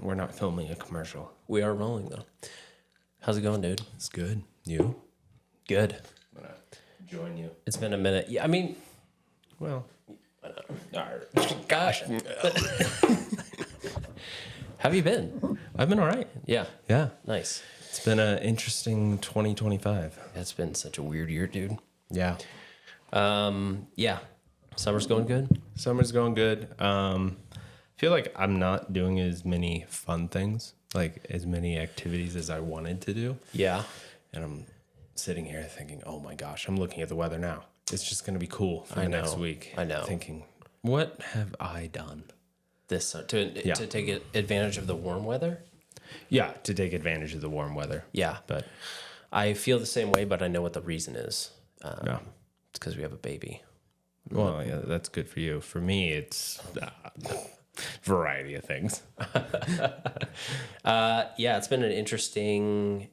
We're not filming a commercial. We are rolling though. How's it going, dude? It's good. You? Good. I'm gonna join you. It's been a minute. Yeah, I mean, Well, gosh. How have you been? I've been all right. Yeah. Yeah. Nice. It's been an interesting 2025. It's been such a weird year, dude. Yeah. Yeah. Summer's going good. Summer's going good. I feel like I'm not doing as many fun things, like as many activities as I wanted to do. Yeah. And I'm sitting here thinking, oh my gosh, I'm looking at the weather now. It's just going to be cool for the next week. I know. Thinking, what have I done? This to take advantage of the warm weather. Yeah, to take advantage of the warm weather. Yeah. But I feel the same way, but I know what the reason is. yeah. It's because we have a baby. Well, yeah, that's good for you. For me, it's variety of things. Yeah, it's been an interesting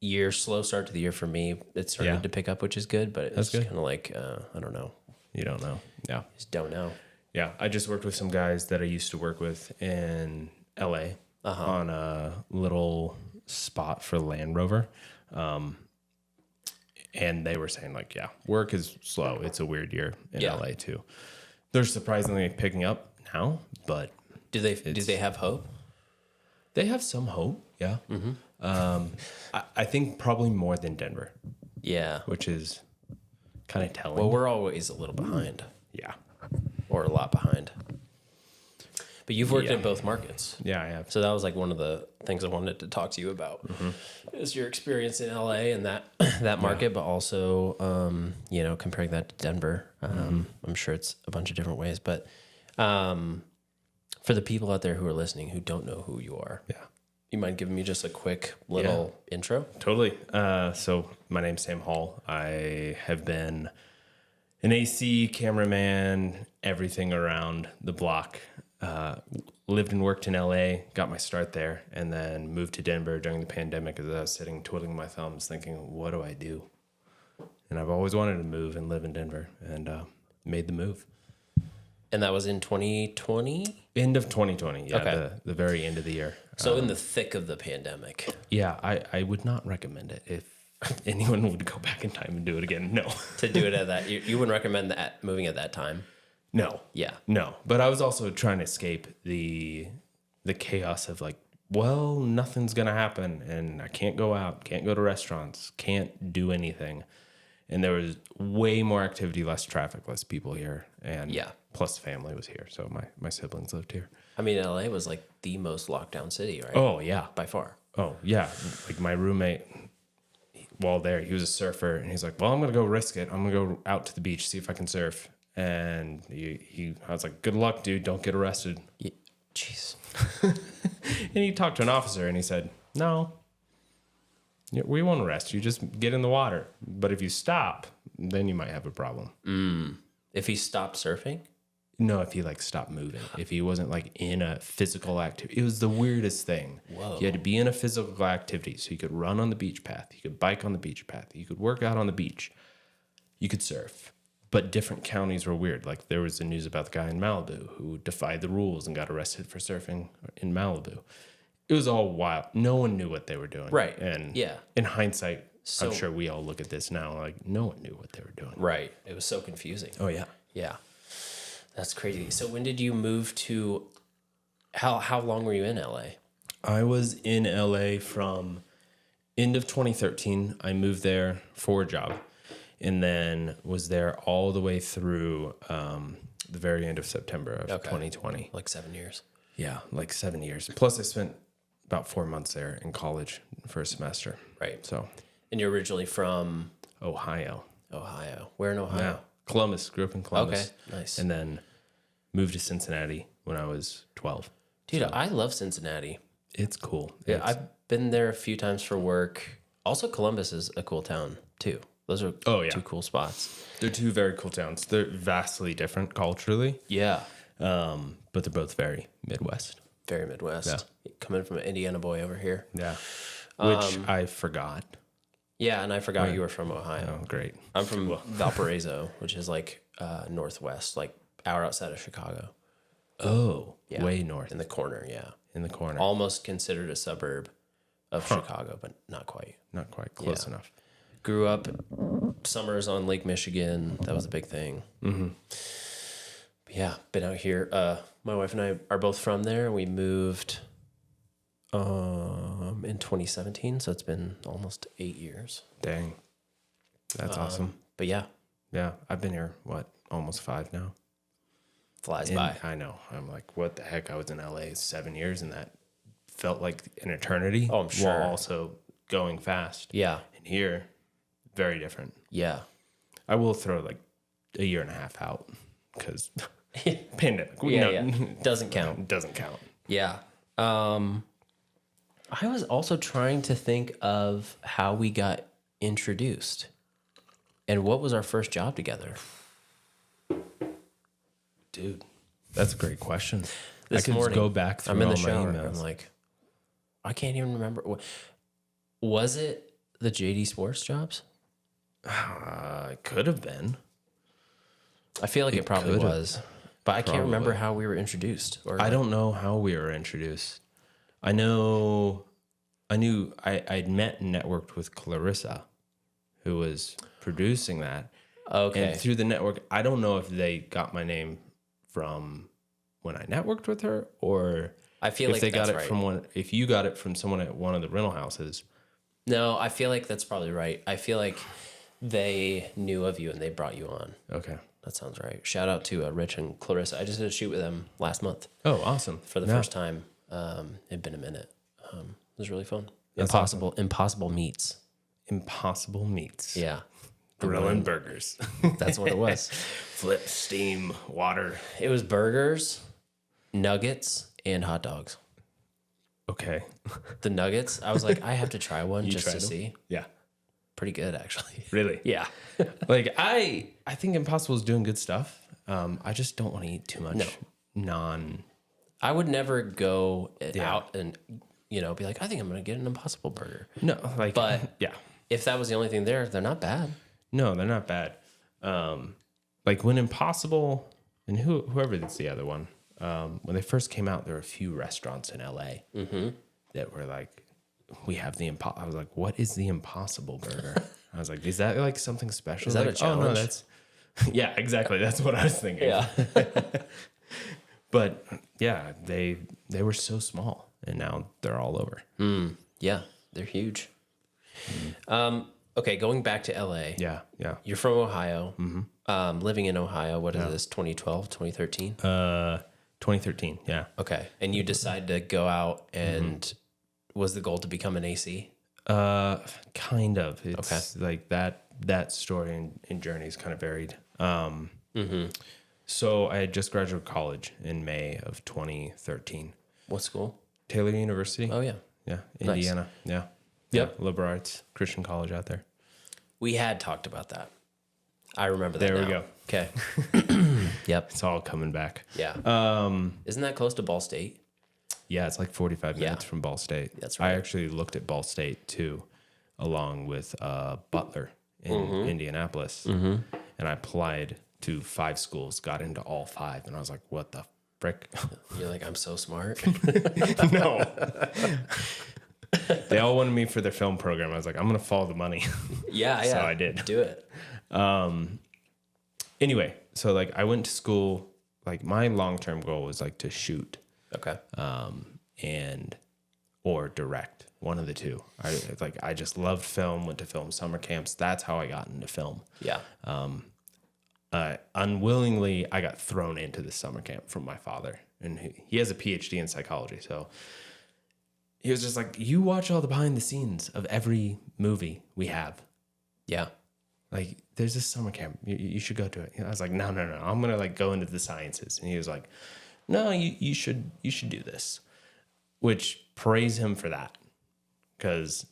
year. Slow start to the year for me. It started to pick up, which is good, but it's kind of like, I don't know. You don't know. Yeah. Just don't know. Yeah. I just worked with some guys that I used to work with in LA on a little spot for Land Rover. And they were saying like, yeah, work is slow. It's a weird year in LA too. They're surprisingly picking up now, but Do they have hope? they have some hope. Yeah. Mm-hmm. I think probably more than Denver, Yeah. which is kind of telling. Well, we're always a little behind, Yeah. or a lot behind. But you've worked in both markets. Yeah, I have. So that was like one of the things I wanted to talk to you about is your experience in LA and that market, but also, comparing that to Denver. I'm sure it's a bunch of different ways, but for the people out there who are listening who don't know who you are, you mind giving me just a quick little intro? Totally. So my name's Sam Hall. I have been an AC cameraman, everything around the block. Lived and worked in LA, got my start there, and then moved to Denver during the pandemic as I was sitting twiddling my thumbs thinking, what do I do? And I've always wanted to move and live in Denver, and made the move. And that was in 2020? End of 2020, yeah, Okay. the very end of the year. So in the thick of the pandemic. Yeah, I would not recommend it if anyone would go back in time and do it again. No. To do it at that, you wouldn't recommend that moving at that time? No. Yeah. No. But I was also trying to escape the chaos of like, well, nothing's going to happen and I can't go out, can't go to restaurants, can't do anything. And there was way more activity, less traffic, less people here. And plus family was here. So my siblings lived here. I mean, LA was like the most locked down city, right? Oh, yeah. By far. Oh, yeah. Like my roommate, while there, he was a surfer. And he's like, well, I'm going to go risk it. I'm going to go out to the beach, see if I can surf. And I was like, good luck, dude. Don't get arrested. Jeez. And he talked to an officer and he said, no, we won't arrest you. Just get in the water. But if you stop, then you might have a problem. If he stopped surfing? No, if he like stopped moving, if he wasn't like in a physical activity, it was the weirdest thing. Whoa. You had to be in a physical activity. So you could run on the beach path. You could bike on the beach path. You could work out on the beach. You could surf. But different counties were weird. Like there was the news about the guy in Malibu who defied the rules and got arrested for surfing in Malibu. It was all wild. No one knew what they were doing. Right. And yeah, in hindsight, I'm sure we all look at this now like no one knew what they were doing. Right. It was so confusing. Oh, yeah. Yeah. That's crazy. So when did you move to, how long were you in LA? I was in LA from end of 2013. I moved there for a job. And then was there all the way through the very end of September of 2020. Like 7 years. Yeah, like 7 years. Plus, I spent about 4 months there in college for a semester. Right. So. And you're originally from? Ohio. Where in Ohio? Yeah. Columbus. Grew up in Columbus. Okay, nice. And then moved to Cincinnati when I was 12. Dude, I love Cincinnati. It's cool. Yeah, I've been there a few times for work. Also, Columbus is a cool town, too. Those are two cool spots. They're two very cool towns. They're vastly different culturally. Yeah. But they're both very Midwest. Very Midwest. Yeah. Coming from an Indiana boy over here. Yeah. Which I forgot. Yeah, and I forgot you were from Ohio. Oh, great. I'm from Valparaiso, which is like northwest, like hour outside of Chicago. Oh, way north. In the corner, yeah. in the corner. Almost considered a suburb of Chicago, but not quite. Not quite close enough. Grew up summers on Lake Michigan. That was a big thing. Mm-hmm. Yeah, been out here. My wife and I are both from there. We moved in 2017, so it's been almost 8 years. Dang. That's awesome. But yeah, Yeah, I've been here, almost 5 now. flies And by. I know. I'm like, what the heck? I was in LA 7 years, and that felt like an eternity. Oh, I'm sure. While also going fast. Yeah, And here, very different. yeah. I will throw like a year and a half out because pandemic. Yeah. Doesn't count. Doesn't count. Yeah. I was also trying to think of how we got introduced and what was our first job together. Dude, that's a great question. This I could morning, go back through I'm in the all my shower. emails. I'm like, I can't even remember. Was it the JD Sports jobs? It could have been. I feel like it probably could've. was, but I can't remember how we were introduced. Or I don't know how we were introduced. I'd met and networked with Clarissa, who was producing that. Okay. And through the network, I don't know if they got my name from when I networked with her, or I feel if like they got that's it right. from if you got it from someone at one of the rental houses. No, I feel like that's probably right. I feel like they knew of you and they brought you on. Okay. That sounds right. Shout out to Rich and Clarissa. I just did a shoot with them last month Oh, awesome. for the Yeah. first time. It'd been a minute. It was really fun. That's Impossible meats. Impossible meats. Yeah. Grilling burgers. That's what it was. Flip, steam, water. It was burgers, nuggets, and hot dogs. Okay. The nuggets, I was like, I have to try one just to tried them? see. Yeah. Pretty good, actually. Really? Yeah. Like I think Impossible is doing good stuff. I just don't want to eat too much non. I would never go out and, be like, I think I'm going to get an Impossible burger. No, like, But yeah. if that was the only thing there, they're not bad. No, they're not bad. Like when Impossible and whoever that's the other one, when they first came out, there were a few restaurants in LA that were like, we have the I was like, what is the Impossible burger? I was like, is that like something special? Is that like, a challenge? Oh no, that's yeah, exactly. That's what I was thinking. Yeah. But yeah, they were so small, and now they're all over. Yeah, they're huge. Okay, going back to LA. Yeah, yeah. You're from Ohio. Living in Ohio. What is this, 2012, 2013? 2013. Yeah. Okay. And you decide to go out and was the goal to become an AC? Kind of. It's like that story and journey is kind of varied. So I had just graduated college in May of 2013. What school? Taylor University. Oh, yeah. Yeah, Nice. Indiana. Yeah. Yep. Yeah, liberal arts Christian college out there. We had talked about that. I remember that. There we now. go. Okay. Yep. It's all coming back. Yeah. Isn't that close to Ball State? Yeah, it's like 45 minutes from Ball State. That's right. I actually looked at Ball State too, along with Butler in Indianapolis. And I applied to 5 schools, got into all 5, and I was like, what the frick? You're like, I'm so smart. No. They all wanted me for their film program. I was like, I'm going to follow the money. Yeah. So I did. Do it. Anyway, so like I went to school, like my long-term goal was like to shoot Okay. or direct, one of the two. I just loved film, went to film summer camps. That's how I got into film. Yeah. Unwillingly, I got thrown into the summer camp from my father, and he has a PhD in psychology. So he was just like, you watch all the behind the scenes of every movie we have. Yeah. Like, there's this summer camp. You should go to it. I was like, no. I'm going to like go into the sciences. And he was like, no, you should do this, which praise him for that. Cause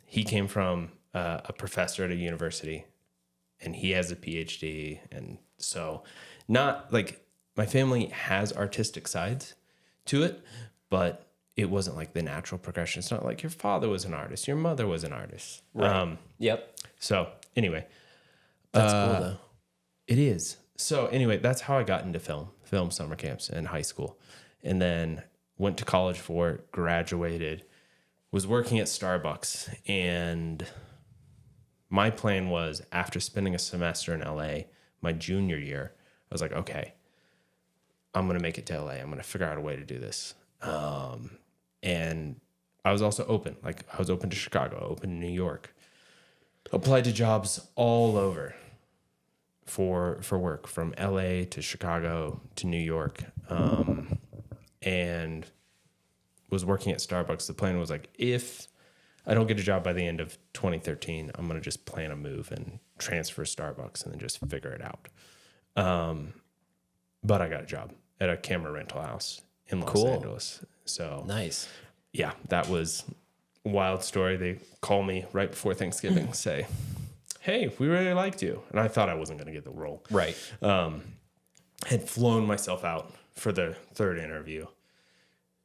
he came from a professor at a university and he has a PhD. And so not like my family has artistic sides to it, but it wasn't like the natural progression. It's not like your father was an artist, your mother was an artist. Right. Yep. So anyway, That's cool though. it is. So anyway, that's how I got into film summer camps in high school. And then went to college for it, graduated, was working at Starbucks. And my plan was, after spending a semester in LA, my junior year, I was like, okay, I'm going to make it to LA. I'm going to figure out a way to do this. And I was also open. Like, I was open to Chicago, open to New York. Applied to jobs all over for work, from LA to Chicago to New York. And was working at Starbucks. The plan was like, if I don't get a job by the end of 2013, I'm going to just plan a move and transfer Starbucks and then just figure it out. But I got a job at a camera rental house in Los Angeles. So nice. Yeah, that was a wild story. They call me right before Thanksgiving, say, hey, we really liked you. And I thought I wasn't going to get the role. Right. Had flown myself out for the third interview.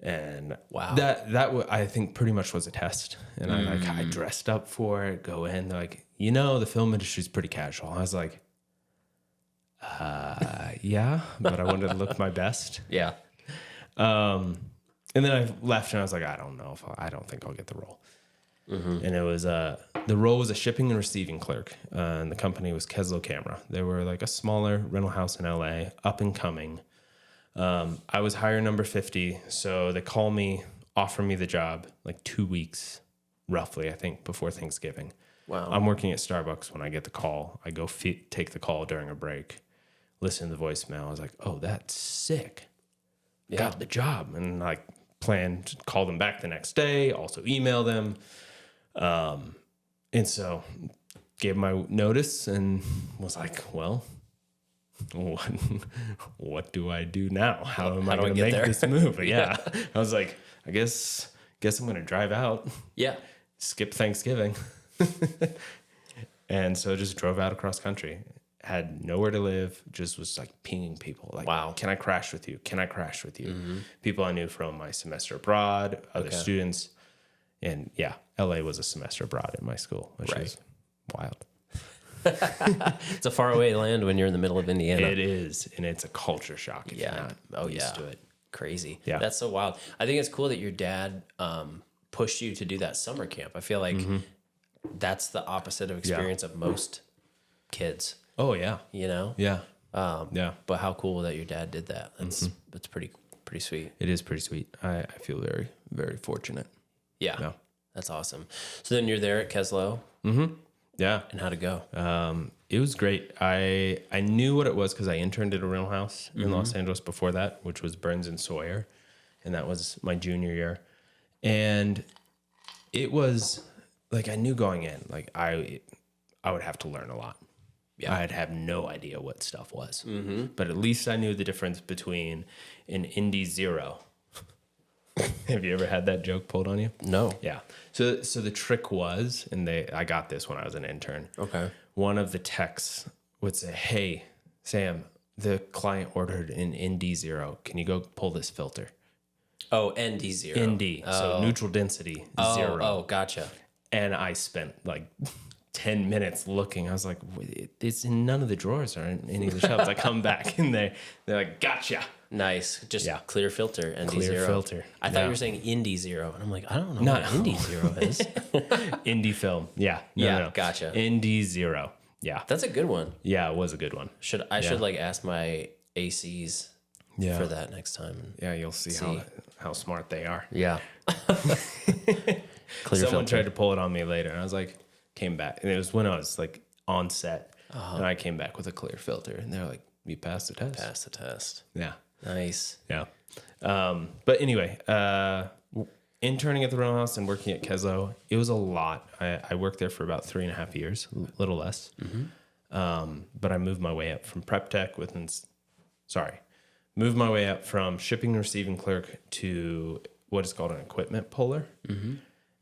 And wow, that I think pretty much was a test. And I dressed up for it, go in. They're like, the film industry is pretty casual. I was like, yeah, but I wanted to look my best. Yeah. And then I left and I was like, I don't think I'll get the role. Mm-hmm. And it was, the role was a shipping and receiving clerk. And the company was Keslow Camera. They were like a smaller rental house in LA, up and coming. I was hire number 50. So they call me, offer me the job like 2 weeks, roughly, I think, before Thanksgiving. Wow. I'm working at Starbucks when I get the call. I go take the call during a break, listen to the voicemail. I was like, oh, that's sick. Yeah. Got the job. And like planned to call them back the next day, also email them. And so gave my notice and was like, well, what do I do now? How am I going to make this move? But yeah, I was like, I guess I'm going to drive out. Yeah. Skip Thanksgiving. And so just drove out across country. Had nowhere to live, just was like pinging people. Like, wow, can I crash with you? Can I crash with you? Mm-hmm. People I knew from my semester abroad, other students. And yeah, LA was a semester abroad at my school, which was wild. It's a faraway land when you're in the middle of Indiana. It is. And it's a culture shock if you're not used to it. Crazy. Yeah. That's so wild. I think it's cool that your dad pushed you to do that summer camp. I feel like that's the opposite of experience of most kids. Oh yeah. Yeah. Yeah. But how cool that your dad did that. That's pretty sweet. It is pretty sweet. I feel very, very fortunate. Yeah. That's awesome. So then you're there at Keslow. Mm-hmm. Yeah. And how'd it go? It was great. I knew what it was because I interned at a rental house in Los Angeles before that, which was Burns and Sawyer. And that was my junior year. And it was like, I knew going in, like I would have to learn a lot. Yeah. I'd have no idea what stuff was. Mm-hmm. But at least I knew the difference between an Indy Zero. Have you ever had that joke pulled on you? No. Yeah. So the trick was, and I got this when I was an intern. Okay. One of the techs would say, hey, Sam, the client ordered an ND Zero. Can you go pull this filter? Oh, ND Zero. ND. So neutral density zero. Oh, gotcha. And I spent like 10 minutes looking. I was like, it's in none of the drawers or in any of the shelves. I come back in there. They're like, gotcha. Nice. Just clear filter. ND clear Zero. Filter. I thought you were saying Indy Zero. And I'm like, I don't know what Indy Zero is. Indie film. Yeah. No. Gotcha. ND Zero. Yeah. That's a good one. Yeah, it was a good one. Should like ask my ACs for that next time. Yeah, you'll see. How smart they are. Yeah. Someone tried to pull it on me later, and I was like, came back. And it was when I was like on set, and I came back with a clear filter, and they're like, you passed the test. Passed the test. Yeah. Nice. Yeah. But anyway, interning at the rental house and working at Keslow, it was a lot. I worked there for about 3.5 years, a little less. Mm-hmm. But I moved my way up from prep tech moved my way up from shipping and receiving clerk to what is called an equipment puller. Mm-hmm.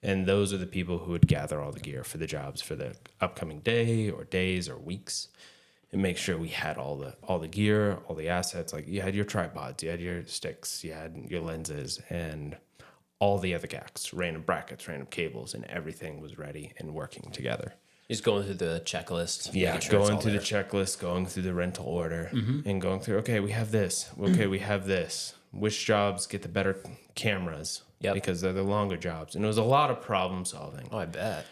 And those are the people who would gather all the gear for the jobs for the upcoming day or days or weeks, and make sure we had all the gear, all the assets. Like you had your tripods, you had your sticks, you had your lenses, and all the other gags, random brackets, random cables, and everything was ready and working together. Just going through the checklist. Yeah, going through the checklist, going through the rental order, and going through, okay, we have this. Okay, we have this. which jobs get the better cameras because they're the longer jobs. And it was a lot of problem solving. Oh, I bet.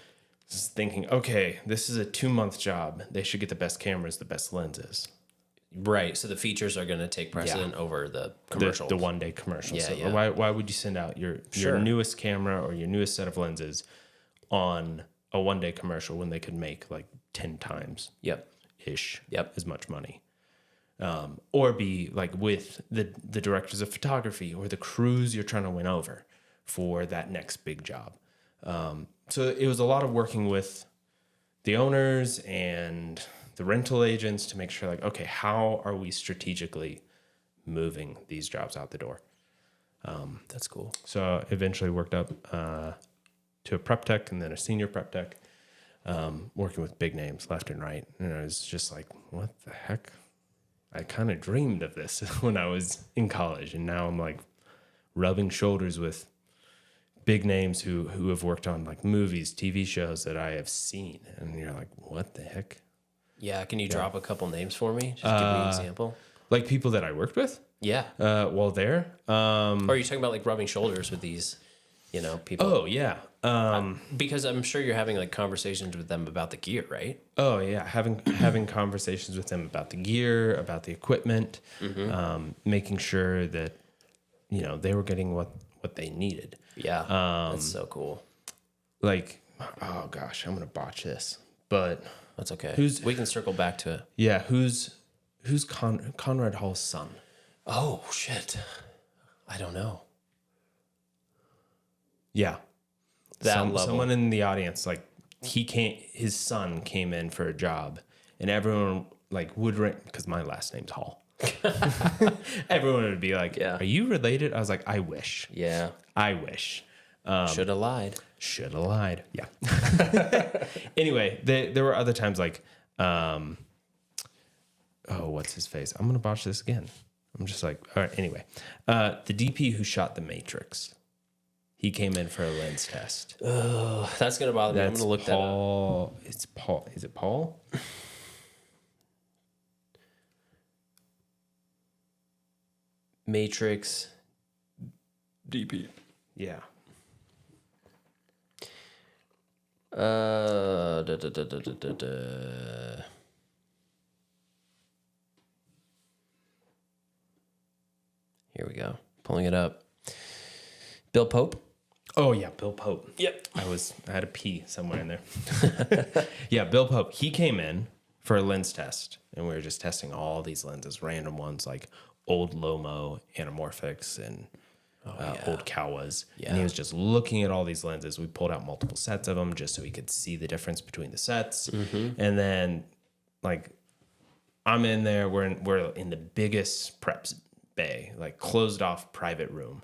Just thinking, okay, this is a 2-month job. They should get the best cameras, the best lenses. Right. So the features are going to take precedent over the commercials. The 1-day commercials. Yeah, So yeah. why would you send out your newest camera or your newest set of lenses on a 1-day commercial when they could make like 10 times ish as much money? Or be like with the directors of photography or the crews you're trying to win over for that next big job. So it was a lot of working with the owners and the rental agents to make sure, like, okay, how are we strategically moving these jobs out the door? That's cool. So eventually worked up to a prep tech and then a senior prep tech, working with big names left and right. And I was just like, what the heck? I kind of dreamed of this when I was in college. And now I'm like rubbing shoulders with big names who have worked on like movies, TV shows that I have seen. And you're like, what the heck? Yeah. Can you drop a couple names for me? Just give me an example. Like people that I worked with? Yeah. While there. Or are you talking about like rubbing shoulders with these, people? Oh, yeah. Because I'm sure you're having like conversations with them about the gear, right? Oh, yeah. Having conversations with them about the gear, about the equipment, making sure that, they were getting what they needed. Yeah. That's so cool. Like, oh gosh, I'm going to botch this, but That's okay. We can circle back to it. Yeah. Who's Conrad Hall's son? Oh, shit. I don't know. Yeah. Level. Someone in the audience, like his son came in for a job and everyone like would because my last name's Hall. Everyone would be like, are you related? I was like, I wish. Yeah. I wish. Should have lied. Should have lied. Yeah. Anyway, there were other times like, what's his face? I'm going to botch this again. I'm just like, all right. Anyway, the DP who shot The Matrix, he came in for a lens test. Oh, that's going to bother me. I'm going to look that up. It's Paul. Is it Paul? Matrix DP. Yeah. Here we go. Pulling it up. Bill Pope. Oh yeah, Bill Pope. Yep. I had a P somewhere in there. Yeah, Bill Pope. He came in for a lens test, and we were just testing all these lenses, random ones like old Lomo anamorphics and old Kawas. Yeah. And he was just looking at all these lenses. We pulled out multiple sets of them just so he could see the difference between the sets. Mm-hmm. And then, like, I'm in there. We're in the biggest preps bay, like closed off private room,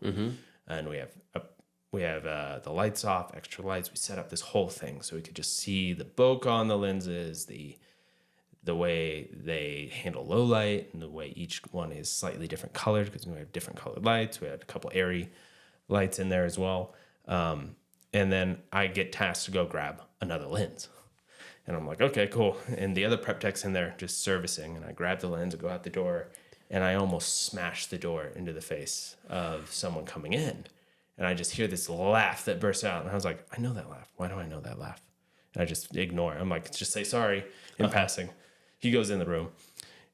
and we have the lights off, extra lights. We set up this whole thing so we could just see the bokeh on the lenses, the way they handle low light, and the way each one is slightly different colored because we have different colored lights. We had a couple airy lights in there as well. And then I get tasked to go grab another lens. And I'm like, okay, cool. And the other prep tech's in there just servicing. And I grab the lens and go out the door. And I almost smash the door into the face of someone coming in. And I just hear this laugh that bursts out. And I was like, I know that laugh. Why do I know that laugh? And I just ignore it. I'm like, just say sorry in passing. He goes in the room.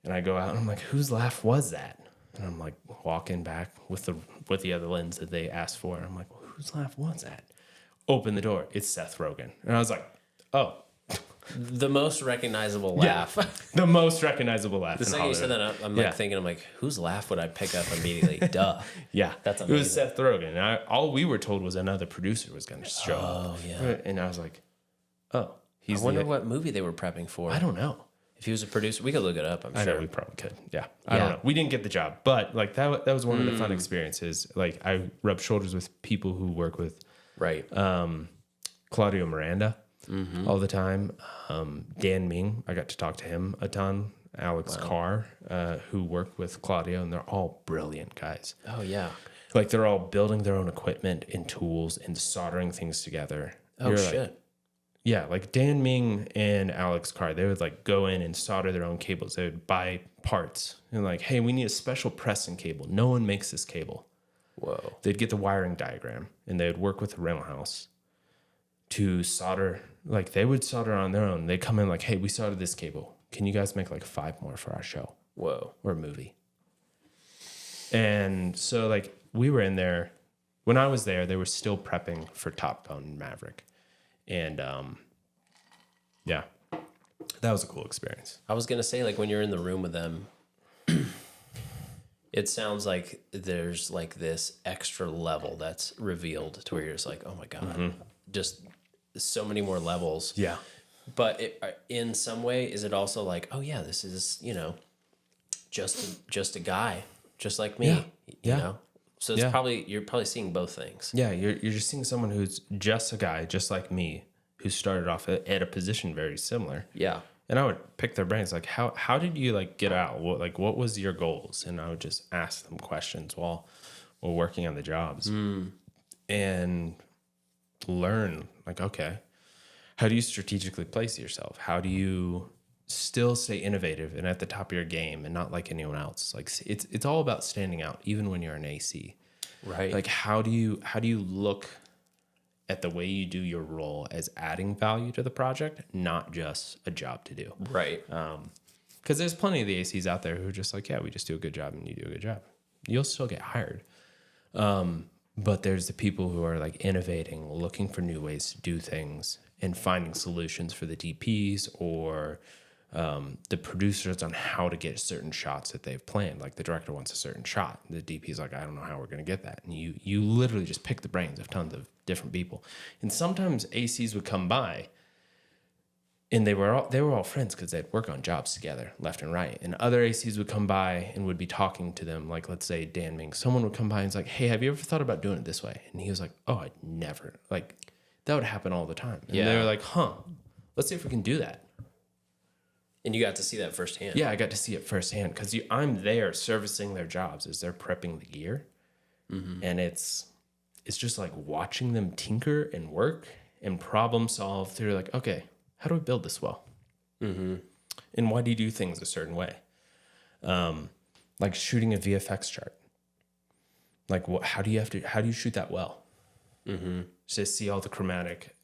And I go out. And I'm like, whose laugh was that? And I'm like walking back with the other lens that they asked for. And I'm like, well, whose laugh was that? Open the door. It's Seth Rogen. And I was like, oh. The most recognizable laugh. Yeah, the most recognizable laugh. The second you said that, I'm like thinking, whose laugh would I pick up immediately? Duh. Yeah. That's amazing. It was Seth Rogen. And all we were told was another producer was going to show up. Oh, yeah. And I was like, oh. I wonder what movie they were prepping for. I don't know. If he was a producer, we could look it up, I'm sure. I know, we probably could. Yeah. I don't know. We didn't get the job. But like that was one of the fun experiences. Like I rubbed shoulders with people who work with Claudio Miranda all the time. Dan Ming, I got to talk to him a ton. Alex Carr, who worked with Claudio, and they're all brilliant guys. Oh, yeah. Like they're all building their own equipment and tools and soldering things together. Oh, shit. Yeah, like Dan Ming and Alex Carr, they would like go in and solder their own cables. They would buy parts and like, hey, we need a special pressing cable. No one makes this cable. Whoa. They'd get the wiring diagram and they would work with the rental house to solder. Like they would solder on their own. They come in like, hey, we soldered this cable. Can you guys make like 5 more for our show? Whoa. Or movie? And so like we were in there. When I was there, they were still prepping for Top Gun Maverick. And yeah, that was a cool experience. I was going to say, like, when you're in the room with them, it sounds like there's like this extra level that's revealed to where you're just like, oh my God, just so many more levels. Yeah. But in some way, is it also like, oh yeah, this is, just a guy, just like me, Yeah. you know? So it's you're probably seeing both things. Yeah, you're just seeing someone who's just a guy, just like me, who started off at a position very similar. Yeah. And I would pick their brains, like, how did you like get out? What was your goals? And I would just ask them questions while working on the jobs, and learn, like, okay, how do you strategically place yourself? How do you still stay innovative and at the top of your game and not like anyone else? Like it's all about standing out, even when you're an AC. Right. Like how do you look at the way you do your role as adding value to the project, not just a job to do. Right. Because there's plenty of the ACs out there who are just like, yeah, we just do a good job and you do a good job. You'll still get hired. But there's the people who are like innovating, looking for new ways to do things and finding solutions for the DPs or the producers on how to get certain shots that they've planned. Like the director wants a certain shot. The DP's like, I don't know how we're going to get that. And you literally just pick the brains of tons of different people. And sometimes ACs would come by and they were all friends because they'd work on jobs together left and right. And other ACs would come by and would be talking to them. Like, let's say Dan Ming, someone would come by and it's like, hey, have you ever thought about doing it this way? And he was like, oh, I'd never. Like that would happen all the time. And they were like, let's see if we can do that. And you got to see that firsthand. Yeah, I got to see it firsthand because I'm there servicing their jobs as they're prepping the gear. Mm-hmm. And it's just like watching them tinker and work and problem solve through like, okay, how do we build this well? Mm-hmm. And why do you do things a certain way? Like shooting a VFX chart. Like how do you shoot that well? Mm-hmm. To see all the chromatic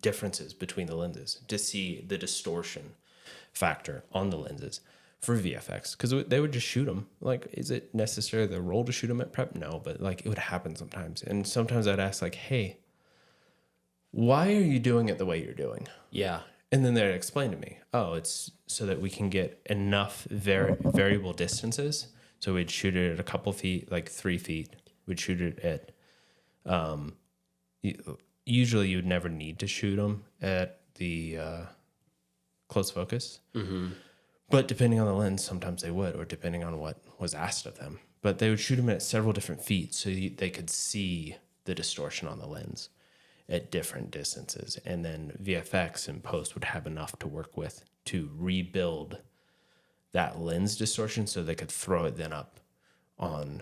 differences between the lenses, to see the distortion factor on the lenses for VFX, because they would just shoot them. Like, is it necessarily the role to shoot them at prep? No, but like it would happen sometimes. And sometimes I'd ask like, hey, why are you doing it the way you're doing? Yeah. And then they'd explain to me, oh, it's so that we can get enough variable distances. So we'd shoot it at a couple feet, like 3 feet. We'd shoot it at, usually you would never need to shoot them at the close focus. Mm-hmm. But depending on the lens, sometimes they would, or depending on what was asked of them. But they would shoot them at several different feet so they could see the distortion on the lens at different distances. And then VFX and post would have enough to work with to rebuild that lens distortion so they could throw it then up on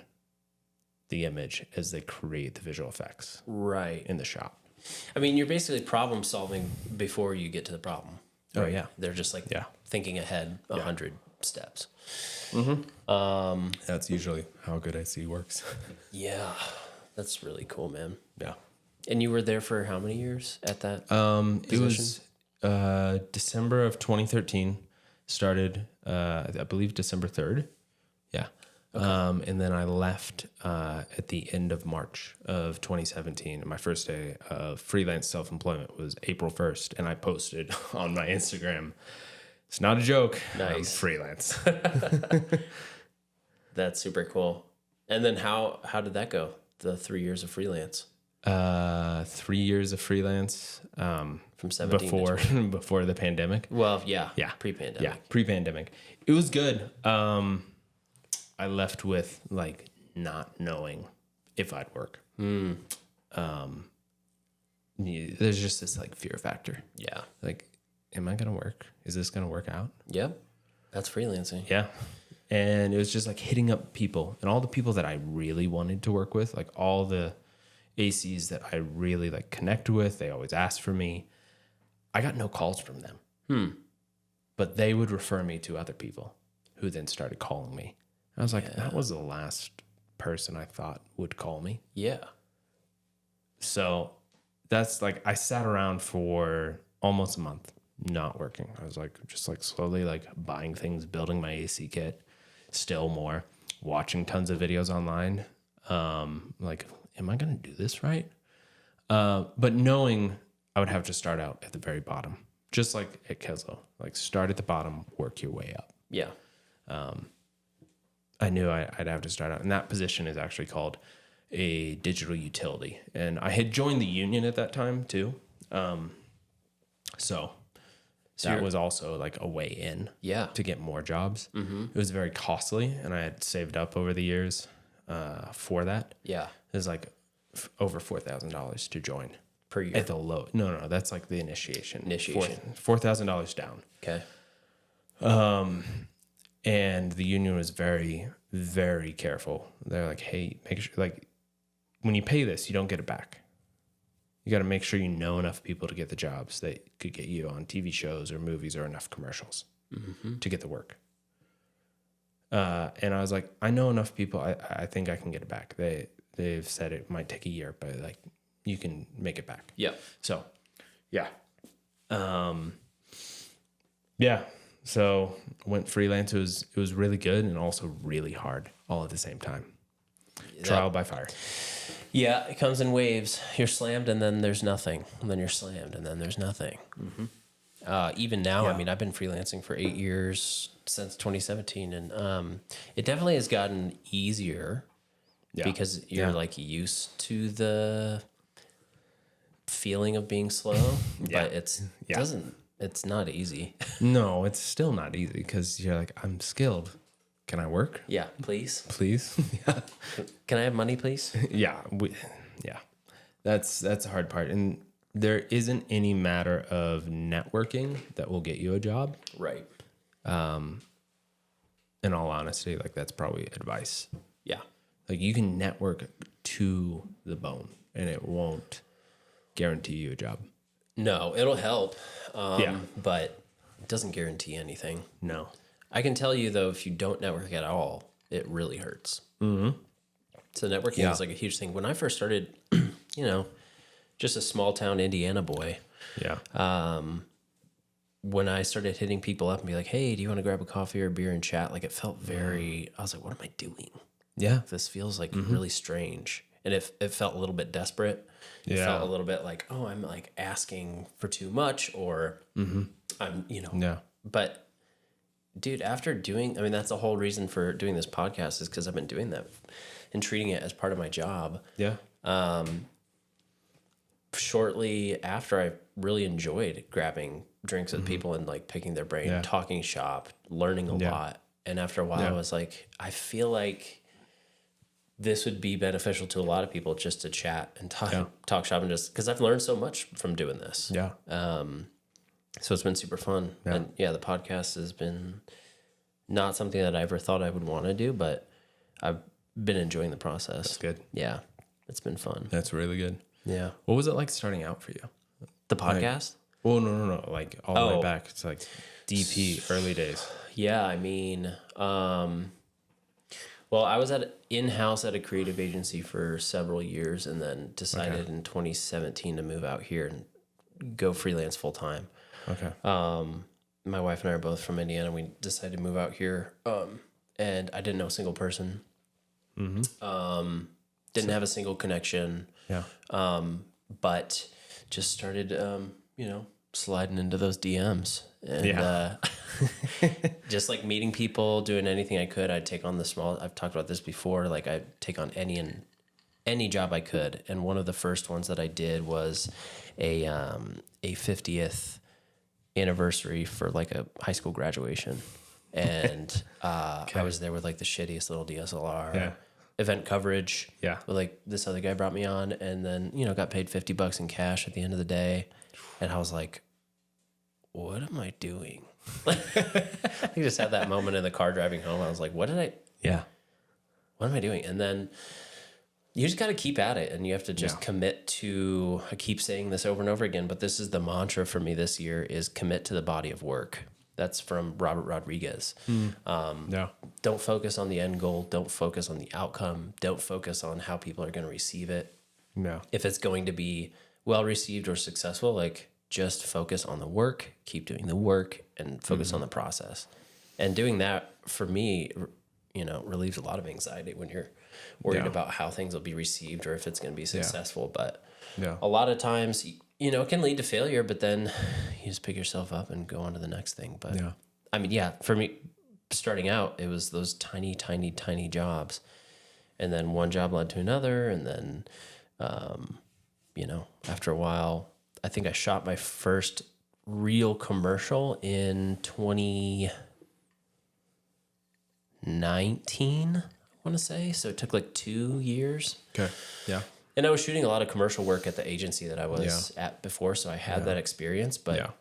the image as they create the visual effects right in the shot. I mean, you're basically problem solving before you get to the problem. Right? Oh, yeah. They're just like thinking ahead 100 steps. Mm-hmm. That's usually how a good IC works. Yeah. That's really cool, man. Yeah. And you were there for how many years at that It was December of 2013. Started, I believe, December 3rd. Yeah. Okay. And then I left at the end of March of 2017. And my first day of freelance self-employment was April 1st. And I posted on my Instagram, it's not a joke. Nice. I'm freelance. That's super cool. And then how did that go? The 3 years of freelance? 3 years of freelance. From 17 before the pandemic. Well, yeah. Pre-pandemic. Yeah, pre-pandemic. It was good. I left with like not knowing if I'd work. There's just this like fear factor. Yeah. Like, am I gonna work? Is this gonna work out? Yep. That's freelancing. Yeah. And it was just like hitting up people and all the people that I really wanted to work with, like all the ACs that I really like connect with. They always ask for me. I got no calls from them. But they would refer me to other people who then started calling me. I was like, that was the last person I thought would call me. Yeah. So that's like, I sat around for almost a month not working. I was like, just like slowly like buying things, building my AC kit, still more, watching tons of videos online. Like, am I going to do this right? But knowing I would have to start out at the very bottom, just like at Keslo, like start at the bottom, work your way up. Yeah. I knew I'd have to start out. And that position is actually called a digital utility. And I had joined the union at that time too. So that was also like a way in to get more jobs. It was very costly, and I had saved up over the years for that. Yeah. It was like over $4,000 to join Per year. at the low. No, that's like the initiation. $4,000 down. Okay. And the union was very, very careful. They're like, hey, make sure, like, when you pay this, you don't get it back. You got to make sure you know enough people to get the jobs that could get you on TV shows or movies or enough commercials to get the work. And I was like, I know enough people. I think I can get it back. They've said it might take a year, but like you can make it back. Yeah. So, yeah. Yeah. So went freelance. It was really good and also really hard all at the same time. Trial by fire. Yeah, it comes in waves. You're slammed, and then there's nothing. And then you're slammed, and then there's nothing. Even now, I mean, I've been freelancing for 8 years, since 2017, and it definitely has gotten easier because you're like used to the feeling of being slow, but it's not easy. No, it's still not easy because you're like, I'm skilled. Can I work? Yeah, please. Please. Yeah. Can I have money, please? Yeah. That's the hard part. And there isn't any matter of networking that will get you a job. Right. In all honesty, like that's probably advice. Yeah. Like you can network to the bone and it won't guarantee you a job. No, it'll help. But it doesn't guarantee anything. No. I can tell you though, if you don't network at all, it really hurts. Mm-hmm. So networking is like a huge thing. When I first started, just a small town Indiana boy. Yeah. When I started hitting people up and be like, hey, do you want to grab a coffee or a beer and chat? Like it felt I was like, what am I doing? Yeah. This feels like really strange. And it felt a little bit desperate. It felt a little bit like, oh, I'm like asking for too much or I'm, but dude, after that's the whole reason for doing this podcast is because I've been doing that and treating it as part of my job. Yeah. Shortly after, I really enjoyed grabbing drinks with people and like picking their brain, talking shop, learning a lot. And after a while, I was like, I feel like this would be beneficial to a lot of people just to chat and talk shop and just because I've learned so much from doing this. Yeah. So it's been super fun. Yeah. And the podcast has been not something that I ever thought I would want to do, but I've been enjoying the process. That's good. Yeah. It's been fun. That's really good. Yeah. What was it like starting out for you? The podcast? No. Like all the way back. It's like DP early days. Yeah. I mean, well, I was in-house at a creative agency for several years and then decided in 2017 to move out here and go freelance full time. Okay. My wife and I are both from Indiana. We decided to move out here. And I didn't know a single person. Didn't have a single connection. Yeah. But just started, sliding into those DMs and, just like meeting people, doing anything I could. I'd take on I've talked about this before. Like I'd take on any job I could. And one of the first ones that I did was a 50th anniversary for like a high school graduation. And I was there with like the shittiest little DSLR event coverage. Yeah. But like this other guy brought me on and then, got paid $50 in cash at the end of the day. And I was like, what am I doing? I just had that moment in the car driving home. I was like, what am I doing? And then You just got to keep at it, and you have to just Yeah. commit to, I keep saying this over and over again, but this is the mantra for me this year, is commit to the body of work. That's from Robert Rodriguez. Yeah. Don't focus on the end goal. Don't focus on the outcome. Don't focus on how people are going to receive it. Yeah. If it's going to be well received or successful, like just focus on the work, keep doing the work, and focus on the process. And doing that, for me, relieves a lot of anxiety when you're worried about how things will be received or if it's going to be successful. But a lot of times, it can lead to failure, but then you just pick yourself up and go on to the next thing. But I mean, for me, starting out, it was those tiny, tiny, tiny jobs. And then one job led to another. And then, after a while, I think I shot my first real commercial in 2019, I want to say. So it took like 2 years. Okay. Yeah. And I was shooting a lot of commercial work at the agency that I was at before, so I had that experience. But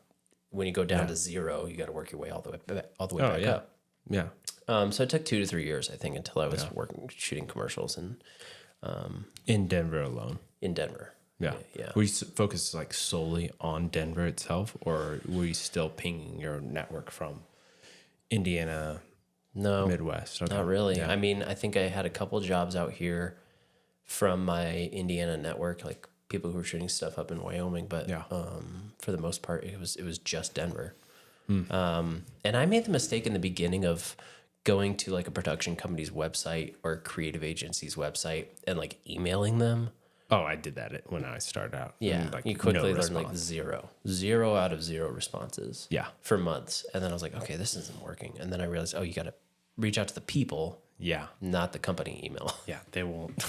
when you go down to zero, you got to work your way all the way back up. Yeah. So it took 2 to 3 years, I think, until I was shooting commercials In Denver alone. in Denver. Yeah. Yeah. Were you focused like solely on Denver itself, or were you still pinging your network from Indiana, No, Midwest? Okay. not really. Yeah. I mean, I think I had a couple jobs out here from my Indiana network, like people who were shooting stuff up in Wyoming. But for the most part, it was just Denver. And I made the mistake in the beginning of going to like a production company's website or a creative agency's website and like emailing them. Oh, I did that when I started out. Yeah, And, like, you quickly no learn like response. zero out of zero responses. Yeah. For months, and then I was like, okay, this isn't working. And then I realized, you got to reach out to the people, Yeah. not the company email. Yeah. They won't.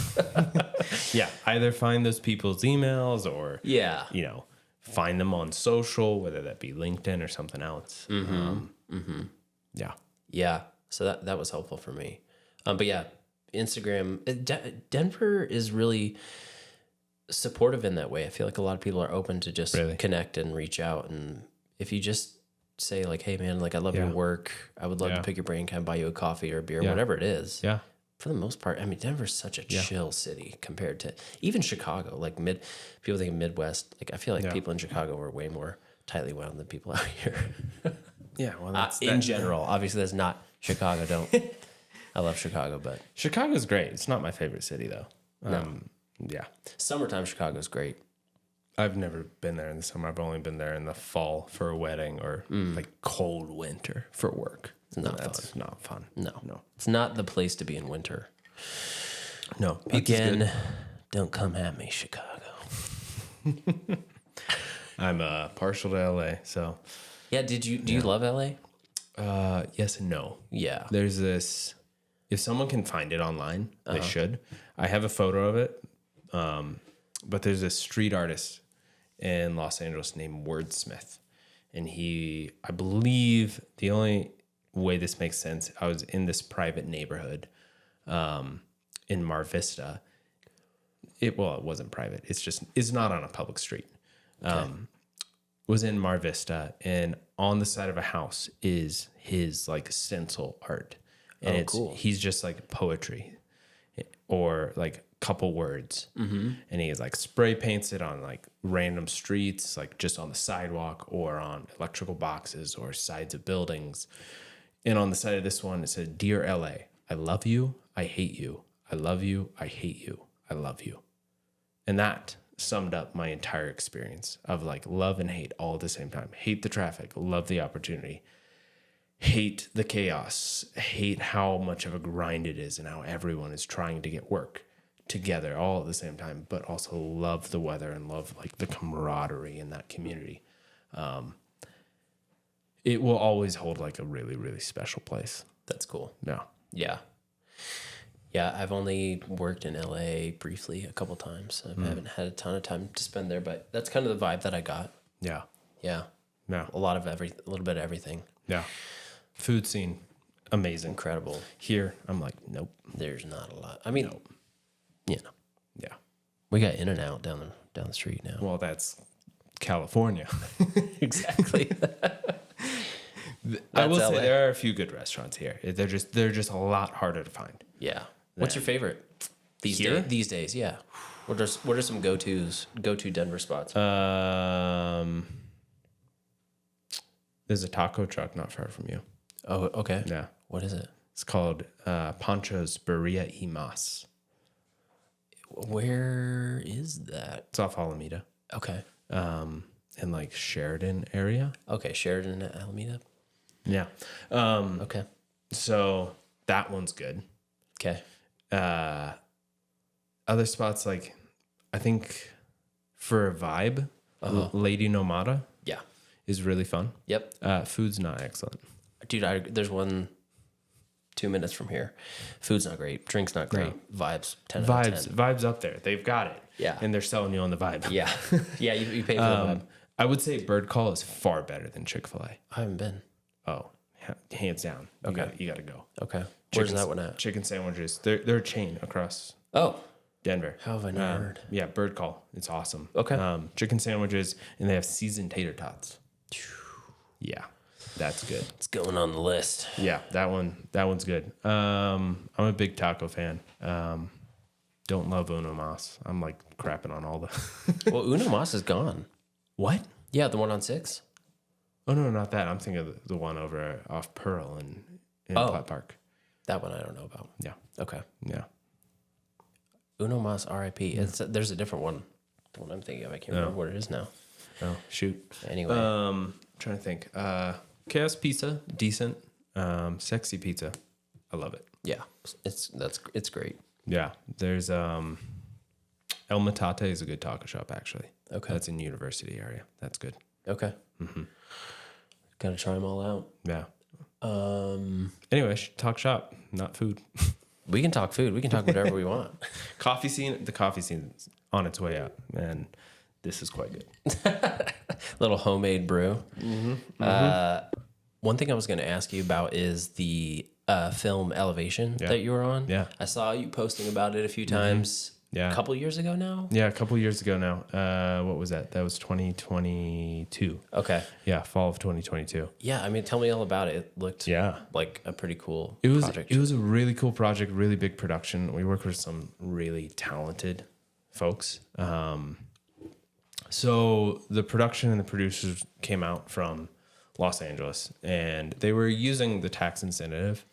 Yeah. Either find those people's emails or, Yeah. find them on social, whether that be LinkedIn or something else. Yeah. Yeah. So that was helpful for me. But yeah, Instagram, Denver is really supportive in that way. I feel like a lot of people are open to just connect and reach out. And if you just say like, hey man, like I love your work. I would love to pick your brain, kind of buy you a coffee or a beer, whatever it is. Yeah. For the most part, I mean, Denver's such a chill city compared to even Chicago. Like people think of Midwest. Like I feel like people in Chicago are way more tightly wound than people out here. Yeah. Well, that's In general, obviously that's not Chicago. I love Chicago, but Chicago's great. It's not my favorite city though. Yeah. summertime Chicago's great. I've never been there in the summer. I've only been there in the fall for a wedding or like cold winter for work. That's not fun. No, it's not the place to be in winter. No. Again, don't come at me, Chicago. I'm partial to LA, so Yeah, do you love LA? yes and no. Yeah. There's this. If someone can find it online, they should. I have a photo of it, but there's a street artist in Los Angeles named Wordsmith, and I believe the only way this makes sense, I was in this private neighborhood in Mar Vista. It wasn't private. It's not on a public street. Was in Mar Vista, and on the side of a house is his like stencil art. And cool. He's just like poetry or like couple words. And he like spray paints it on like random streets, like just on the sidewalk or on electrical boxes or sides of buildings. And on the side of this one, it said, "Dear LA, I love you. I hate you. I love you. I hate you. I love you." And that summed up my entire experience of like love and hate all at the same time. Hate the traffic, love the opportunity. Hate the chaos, hate how much of a grind it is and how everyone is trying to get work together all at the same time, but also love the weather and love like the camaraderie in that community. It will always hold like a really, really special place. That's cool. Yeah. Yeah, I've only worked in LA briefly a couple times. I haven't had a ton of time to spend there, but that's kind of the vibe that I got. Yeah. Yeah. Yeah. A little bit of everything. Yeah. Food scene, amazing. Incredible. Here, I'm like, nope. There's not a lot. I mean, Yeah. we got In-N-Out down the street now. Well, that's California. Exactly. I will That's say LA. there are a few good restaurants here. They're just a lot harder to find. Yeah. What's your favorite? These days, yeah. What are some go to Denver spots? There's a taco truck not far from you. Oh, okay. Yeah. What is it? It's called Pancho's Birria y Mas. Where is that? It's off Alameda. Okay. In like Sheridan area. Okay, Sheridan at Alameda. Yeah. Okay. So that one's good. Okay. Other spots, like, I think for a vibe, Lady Nomada Yeah. is really fun. Yep. Food's not excellent. Dude, there's one 2 minutes from here. Food's not great. Drink's not great. Vibes 10 out of 10. Vibes up there. They've got it. Yeah. And they're selling you on the vibe. Yeah. Yeah, you pay for the vibe. I would say Bird Call is far better than Chick-fil-A. I haven't been. Oh, hands down. You got to go. Okay. Where's that one at? Chicken sandwiches. They're a chain across Oh, Denver. how have I not heard? Yeah, Bird Call. It's awesome. Okay. Chicken sandwiches, and they have seasoned tater tots. Yeah, that's good. It's going on the list. Yeah, that one's good. I'm a big taco fan. Don't love Uno Mas. I'm like crapping on all the. Well, Uno Mas is gone. What? Yeah, the one on 6. Oh no, not that. I'm thinking of the one over off Pearl in Platt Park. That one I don't know about. Yeah, Okay. yeah. Uno Mas R.I.P. There's a different one. The one I'm thinking of. I can't remember what it is now. Oh shoot. Anyway. Trying to think. Chaos Pizza, decent. Sexy Pizza, I love it. Yeah, it's great. Yeah, there's El Matate is a good taco shop actually. Okay. That's in University area. That's good. Okay. Gotta try them all out. Yeah. Anyway, talk shop, not food. We can talk food. We can talk whatever we want. Coffee scene. The coffee scene's on its way out, and this is quite good. Little homemade brew. One thing I was going to ask you about is the film Elevation that you were on. Yeah. I saw you posting about it a few times. Yeah. A couple years ago now. Yeah, a couple years ago now. What was that? That was 2022. Okay. Yeah, fall of 2022. Yeah, I mean, tell me all about it. It looked Yeah. like a pretty cool It was project. It was a really cool project, really big production. We worked with some really talented folks. So the production and the producers came out from Los Angeles, and they were using the tax incentive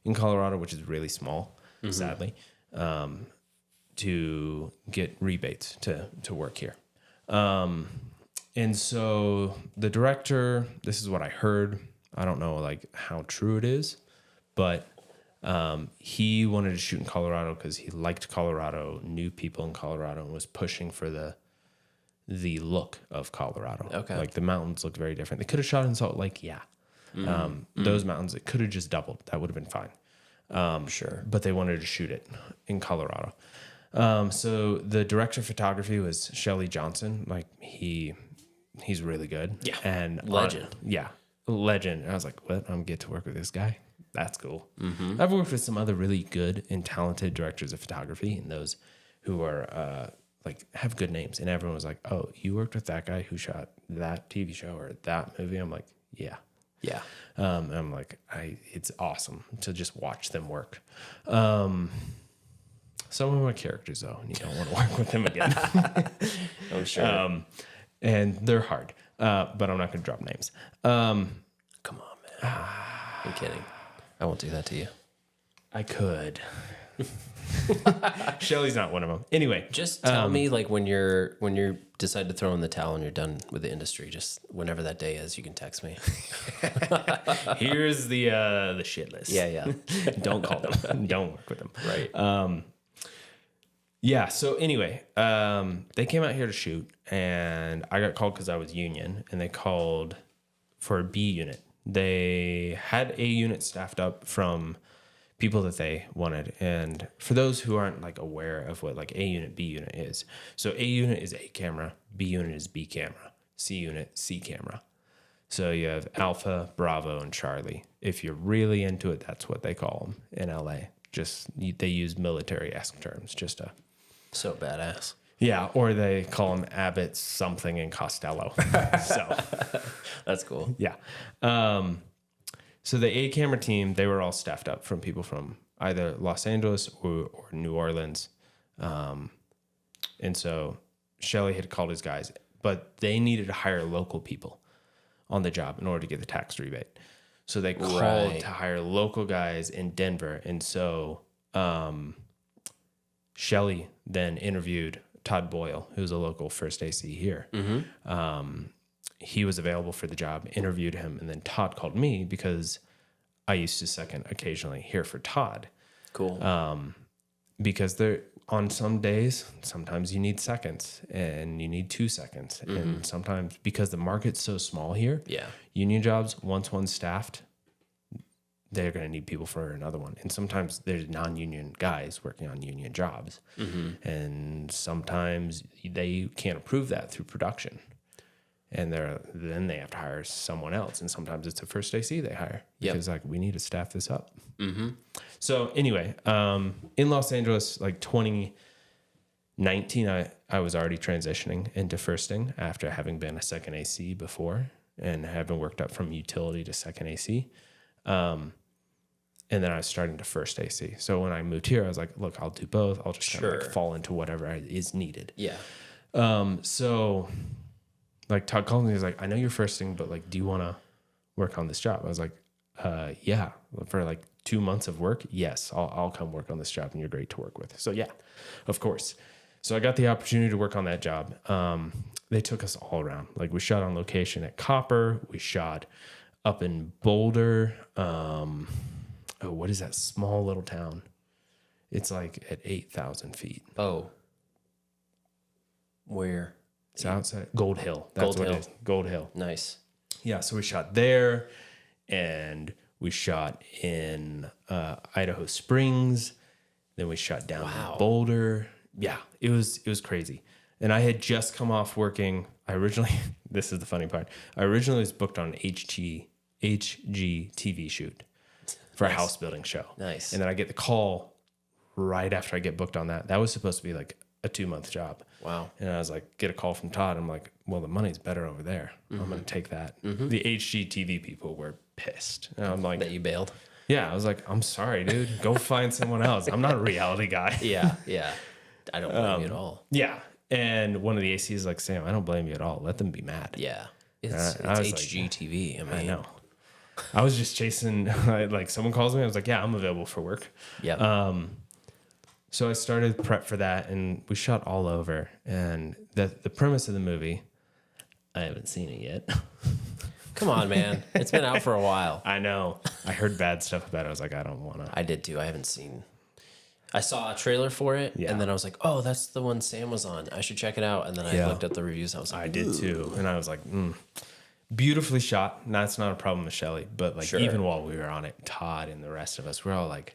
in Colorado, which is really small, sadly, to get rebates to work here. And so the director, this is what I heard. I don't know like how true it is, but he wanted to shoot in Colorado because he liked Colorado, knew people in Colorado, and was pushing for the look of Colorado. Okay. Like the mountains looked very different. They could have shot in Salt Lake, yeah. Those mountains, it could have just doubled. That would have been fine. Sure. But they wanted to shoot it in Colorado. So the director of photography was Shelley Johnson. Like he's really good. Yeah. And Legend. Legend. And I was like, what? I'm get to work with this guy. That's cool. I've worked with some other really good and talented directors of photography, and those who are like have good names. And everyone was like, oh, you worked with that guy who shot that TV show or that movie? I'm like, yeah. Yeah. And I'm like, it's awesome to just watch them work. Some of my characters, though, and you don't want to work with them again. I'm sure. And they're hard, but I'm not going to drop names. Come on, man. I'm kidding. I won't do that to you. I could. Shelly's not one of them. Anyway, Just tell me, like, when you decide to throw in the towel and you're done with the industry, just whenever that day is, you can text me. here's the shit list. Yeah. Don't call them. Don't work with them. Right. Yeah. So anyway, they came out here to shoot, and I got called because I was union, and they called for a B unit. They had A unit staffed up from people that they wanted. And for those who aren't like aware of what like A unit, B unit is, so A unit is A camera, B unit is B camera, C unit, C camera. So you have Alpha, Bravo, and Charlie. If you're really into it, that's what they call them in LA. They use military-esque terms just to. So badass. Yeah, or they call them Abbott something and Costello. So That's cool. yeah. So the A camera team, they were all staffed up from people from either Los Angeles or New Orleans. And so Shelley had called his guys, but they needed to hire local people on the job in order to get the tax rebate. So they called to hire local guys in Denver. And so Shelley then interviewed Todd Boyle, who's a local First AC here. He was available for the job, interviewed him, and then Todd called me because I used to second occasionally here for Todd. Cool. Because there, on some days, sometimes you need seconds and you need 2 seconds. And sometimes, because the market's so small here, union jobs, once one's staffed, they're going to need people for another one. And sometimes there's non-union guys working on union jobs. And sometimes they can't approve that through production. And then they have to hire someone else. And sometimes it's a First AC they hire. Because like, we need to staff this up. So anyway, in Los Angeles, like 2019, I was already transitioning into firsting after having been a second AC before and having worked up from utility to second AC. And then I was starting to first AC. So when I moved here, I was like, look, I'll do both. I'll just kind of like fall into whatever is needed. So like Todd called me, he was like, I know you're firsting, but like, do you want to work on this job? I was like, yeah, for like 2 months of work. Yes, I'll come work on this job and you're great to work with. So yeah, of course. So I got the opportunity to work on that job. They took us all around. Like we shot on location at Copper. We shot up in Boulder. What is that small little town? It's like at 8,000 feet. Oh. Where? It's outside Gold Hill. That's what it is. Gold Hill. Nice. Yeah, so we shot there, and we shot in Idaho Springs. Then we shot down in Boulder. Yeah, it was crazy. And I had just come off working. This is the funny part. I originally was booked on HG TV shoot for a house building show. Nice. And then I get the call right after I get booked on that. That was supposed to be like a 2-month job. Wow. And I was like, get a call from Todd. I'm like, well, the money's better over there. I'm going to take that. The HGTV people were pissed. And I'm like, that you bailed. Yeah. I was like, I'm sorry, dude. Go find someone else. I'm not a reality guy. Yeah. I don't blame you at all. Yeah. And one of the ACs is like, Sam, I don't blame you at all. Let them be mad. Yeah. It's HGTV. I know. I was just chasing, like someone calls me. I was like, yeah, I'm available for work. Yeah. So I started prep for that, and we shot all over. And the premise of the movie, I haven't seen it yet. Come on, man. It's been out for a while. I know. I heard bad stuff about it. I was like, I don't want to. I did too. I haven't seen. I saw a trailer for it, and then I was like, oh, that's the one Sam was on. I should check it out. And then I looked at the reviews. I was like, I did too. And I was like, beautifully shot. That's not a problem with Shelley. But like, even while we were on it, Todd and the rest of us, we're all like,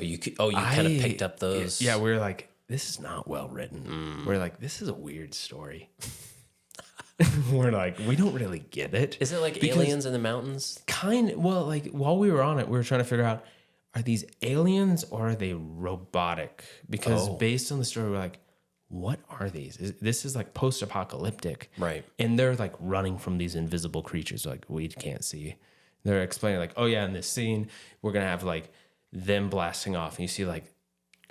you kind of picked up those. Yeah, we're like, this is not well written. We're like, this is a weird story. We're like, we don't really get it. Is it like aliens in the mountains? Well, like while we were on it, we were trying to figure out, are these aliens or are they robotic? Because based on the story, we're like, what are these? This is like post-apocalyptic. Right. And they're like running from these invisible creatures like we can't see. They're explaining like, oh yeah, in this scene, we're going to have like them blasting off. And you see like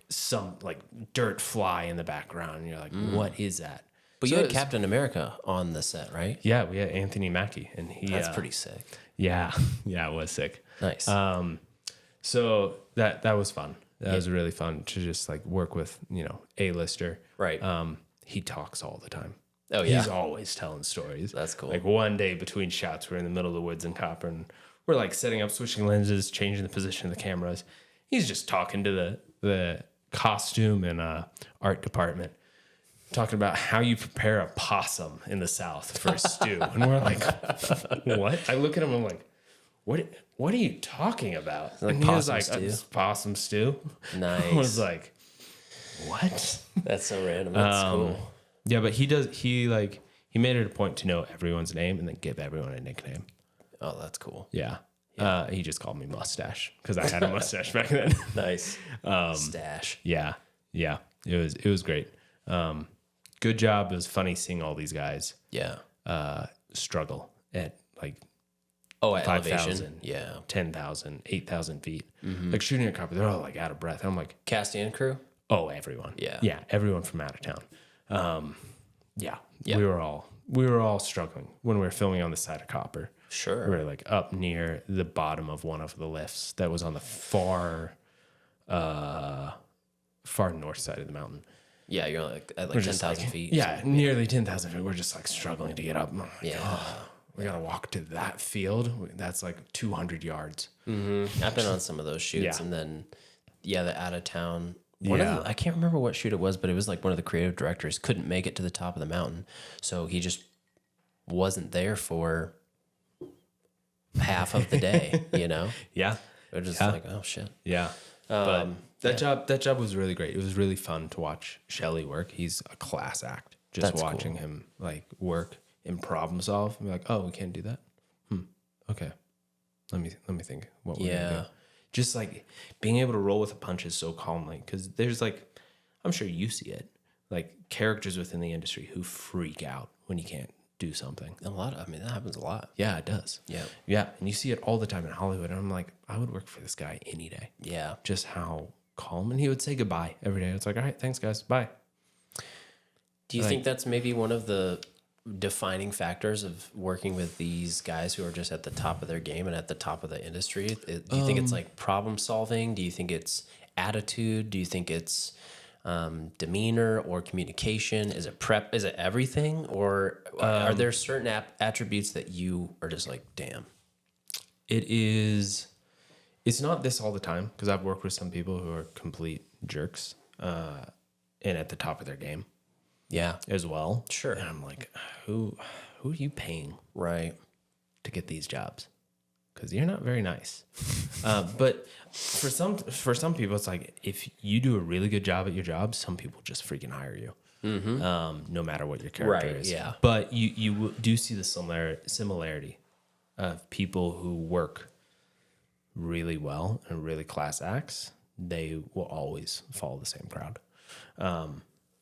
some like dirt fly in the background. And you're like, what is that? But you had Captain America on the set, right? Yeah, we had Anthony Mackie. And that's pretty sick. Yeah. Yeah, it was sick. Nice. So that was fun. That was really fun to just like work with, A-lister. Right. He talks all the time. Oh, yeah. He's always telling stories. That's cool. Like one day between shots, we're in the middle of the woods in Copper and we're like setting up, switching lenses, changing the position of the cameras. He's just talking to the costume and art department, talking about how you prepare a possum in the South for a stew. And we're like, what? I look at him and I'm like, what are you talking about? Like and he was like, stew. Possum stew. Nice. I was like, what? That's so random. That's cool. Yeah, but he made it a point to know everyone's name and then give everyone a nickname. Oh, that's cool. Yeah. He just called me Mustache because I had a mustache back then. Nice. Stash. Yeah. Yeah. It was great. Good job. It was funny seeing all these guys struggle at like at 5,000, elevation. Yeah. 10,000, 8,000 feet. Like shooting at Copper, they're all like out of breath. And I'm like, Cast and crew? Oh, everyone. Yeah. Yeah, everyone from out of town. Yeah. Yeah. We were all struggling when we were filming on the side of Copper. Sure. We were like up near the bottom of one of the lifts that was on the far north side of the mountain. Yeah, you're like at We're like just 10,000 feet. Yeah, nearly 10,000 feet. We're just like struggling to get up. Yeah. We gotta walk to that field. That's like 200 yards. Mm-hmm. I've been on some of those shoots, Yeah. and then the out of town. I can't remember what shoot it was, but it was like one of the creative directors couldn't make it to the top of the mountain, so he just wasn't there for half of the day. You know? Yeah. We're just like, oh shit. Yeah. But that job was really great. It was really fun to watch Shelley work. He's a class act. Just That's watching cool. him like work and problem solve. And be like, oh, we can't do that. Okay. Let me think what we're gonna do. Just like being able to roll with the punches so calmly, because there's like, I'm sure you see it, like characters within the industry who freak out when you can't do something. I mean, that happens a lot. Yeah, it does. Yeah. Yeah. And you see it all the time in Hollywood. And I'm like, I would work for this guy any day. Yeah. Just how calm. And he would say goodbye every day. It's like, all right, thanks, guys. Bye. Do you think that's maybe one of the defining factors of working with these guys who are just at the top of their game and at the top of the industry? Do you think it's like problem solving? Do you think it's attitude? Do you think it's demeanor or communication? Is it prep? Is it everything? Or are there certain attributes that you are just like, damn? It's not this all the time, because I've worked with some people who are complete jerks and at the top of their game. Yeah. As well. Sure. And I'm like, who are you paying Right. to get these jobs? Because you're not very nice. But for some people, it's like, if you do a really good job at your job, some people just freaking hire you. No matter what your character Right, is. yeah. But you do see the similarity of people who work really well and really class acts. They will always follow the same crowd.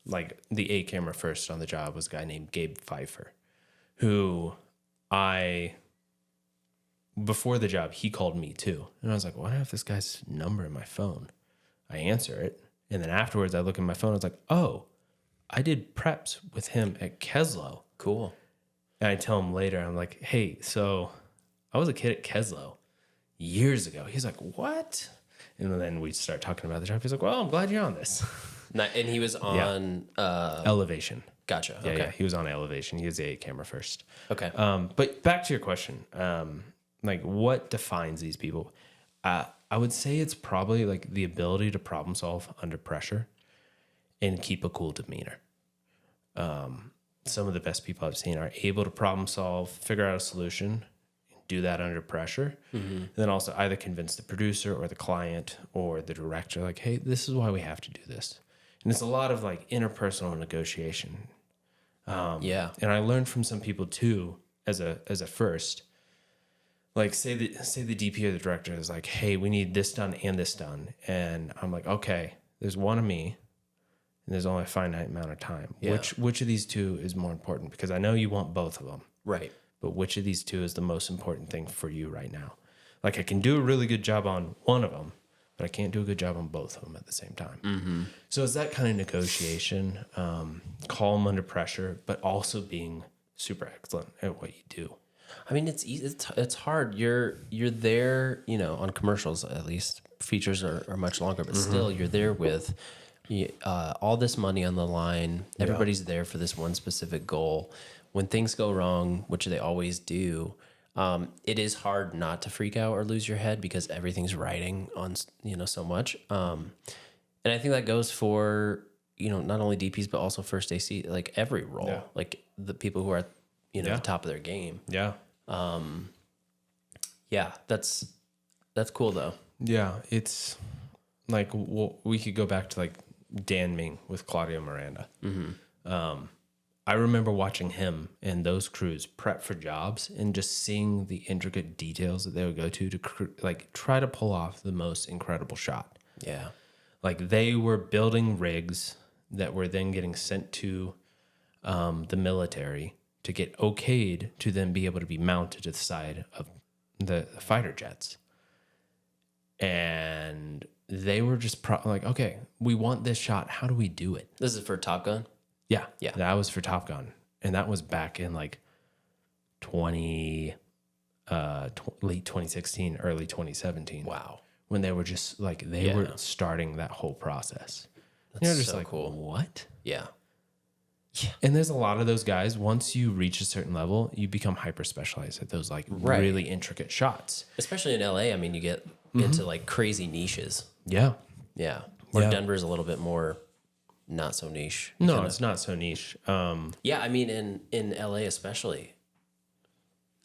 Like the 8 camera first on the job was a guy named Gabe Pfeiffer, who before the job, he called me too. And I was like, why do I have this guy's number in my phone? I answer it. And then afterwards I look at my phone. I was like, oh, I did preps with him at Keslow. Cool. And I tell him later, I'm like, hey, so I was a kid at Keslow years ago. He's like, what? And then we start talking about the job. He's like, well, I'm glad you're on this. And he was on Elevation. Gotcha. Yeah, Okay. yeah, he was on Elevation. He was the 8 camera first. Okay. But back to your question, like what defines these people? I would say it's probably like the ability to problem solve under pressure and keep a cool demeanor. Some of the best people I've seen are able to problem solve, figure out a solution, do that under pressure, and then also either convince the producer or the client or the director, like, hey, this is why we have to do this. And it's a lot of like interpersonal negotiation. Yeah. And I learned from some people too, as a first, like say the DP or the director is like, hey, we need this done and this done. And I'm like, okay, there's one of me and there's only a finite amount of time. Yeah. Which of these two is more important? Because I know you want both of them, Right. but which of these two is the most important thing for you right now? Like I can do a really good job on one of them, but I can't do a good job on both of them at the same time. So it's that kind of negotiation, calm under pressure, but also being super excellent at what you do. I mean, it's easy. It's hard. You're there, on commercials at least. Features are much longer, but still, you're there with all this money on the line. Everybody's there for this one specific goal. When things go wrong, which they always do, it is hard not to freak out or lose your head because everything's riding on so much. And I think that goes for not only DPs but also first AC, like every role, like the people who are the top of their game. Yeah. Yeah, that's cool though. Yeah, it's like we could go back to like Dan Ming with Claudio Miranda. I remember watching him and those crews prep for jobs and just seeing the intricate details that they would go to like try to pull off the most incredible shot. Yeah. Like they were building rigs that were then getting sent to the military to get okayed to then be able to be mounted to the side of the fighter jets. And they were just like, okay, we want this shot. How do we do it? This is for Top Gun? Yeah. Yeah. That was for Top Gun. And that was back in like late 2016, early 2017. Wow. When they were just like, they were starting that whole process. That's You're just so like, cool. What? Yeah. And there's a lot of those guys. Once you reach a certain level, you become hyper specialized at those like really intricate shots. Especially in LA, I mean, you get into like crazy niches. Yeah. Yeah. Where Denver's a little bit more not so niche. No, it's not so niche. Yeah, I mean, in LA especially,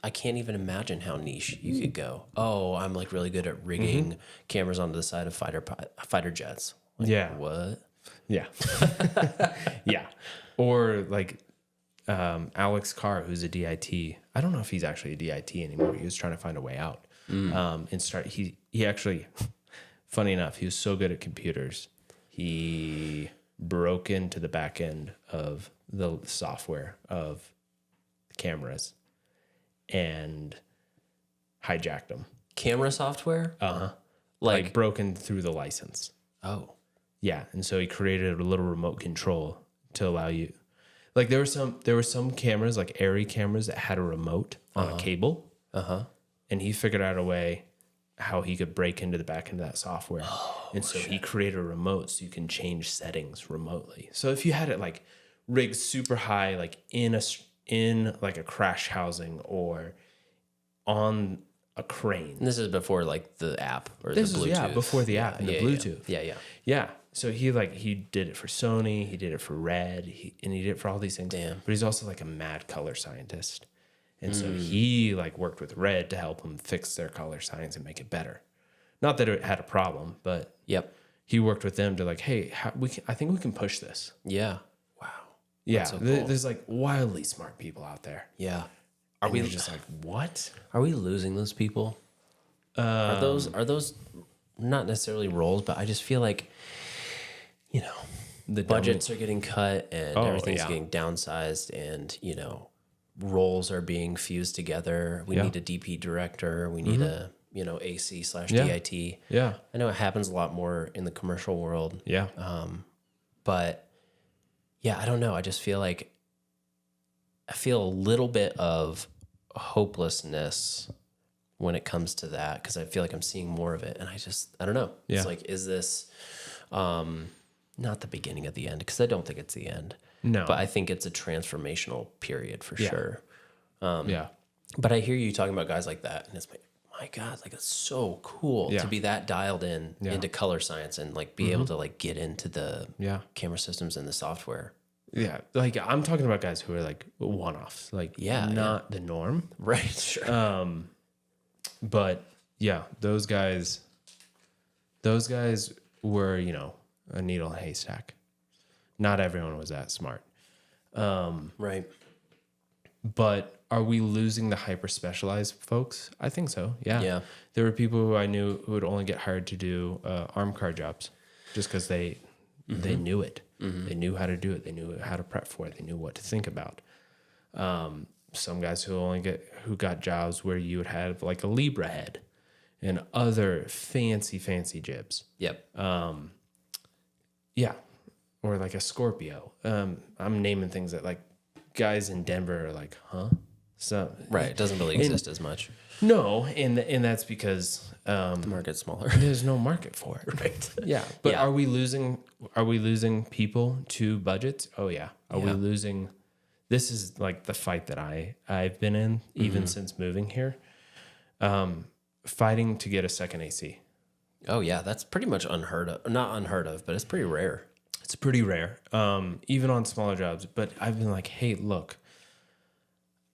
I can't even imagine how niche you could go. Oh, I'm like really good at rigging cameras onto the side of fighter jets. Like, yeah. What? Yeah. Yeah. Or like Alex Carr, who's a DIT. I don't know if he's actually a DIT anymore. He was trying to find a way out. He actually, funny enough, he was so good at computers. He broke into the back end of the software of cameras and hijacked them. Camera software? Like broken through the license. Oh. Yeah, and so he created a little remote control to allow you. Like there were some cameras, like Airy cameras, that had a remote on a cable. And he figured out a way how he could break into the back end of that software. He created a remote so you can change settings remotely. So if you had it like rigged super high, like in like a crash housing or on a crane. And this is before like the app or the Bluetooth. Before the app and the Bluetooth. Yeah. So he did it for Sony, he did it for Red, and he did it for all these things. Damn. But he's also like a mad color scientist. And so he like worked with Red to help them fix their color science and make it better. Not that it had a problem, but he worked with them to like, hey, I think we can push this. Yeah. Wow. Yeah. So cool. There's like wildly smart people out there. Yeah. Are we just like, what? Are we losing those people? Are those not necessarily roles, but I just feel like, the budgets are getting cut and everything's getting downsized, and roles are being fused together. We need a DP director. We need a AC/DIT. Yeah. I know it happens a lot more in the commercial world. Yeah. But yeah, I don't know. I just feel like I feel a little bit of hopelessness when it comes to that, because I feel like I'm seeing more of it, and I don't know. Yeah. It's like, is this not the beginning of the end? Because I don't think it's the end. No. But I think it's a transformational period for sure. Yeah. But I hear you talking about guys like that, and it's like, my God, like it's so cool to be that dialed in into color science and like be able to like get into the camera systems and the software. Yeah. Like I'm talking about guys who are like one-offs, like not the norm. Right. Sure. But yeah, those guys were, a needle in a haystack. Not everyone was that smart. Right. But are we losing the hyper specialized folks? I think so. Yeah. Yeah. There were people who I knew who would only get hired to do arm car jobs just because they knew it. They knew how to do it. They knew how to prep for it. They knew what to think about. Some guys who got jobs where you would have like a Libra head and other fancy jibs. Yep. Yeah. Or like a Scorpio. I'm naming things that like guys in Denver are like, huh? So right. It doesn't really exist as much. No, and that's because The market's smaller. there's no market for it. Right. Yeah. But are we losing people to budgets? Oh yeah. Are we losing? This is like the fight that I've been in even since moving here. Fighting to get a second AC. Oh yeah, that's pretty much unheard of. Not unheard of, but it's pretty rare. It's pretty rare, even on smaller jobs. But I've been like, hey, look,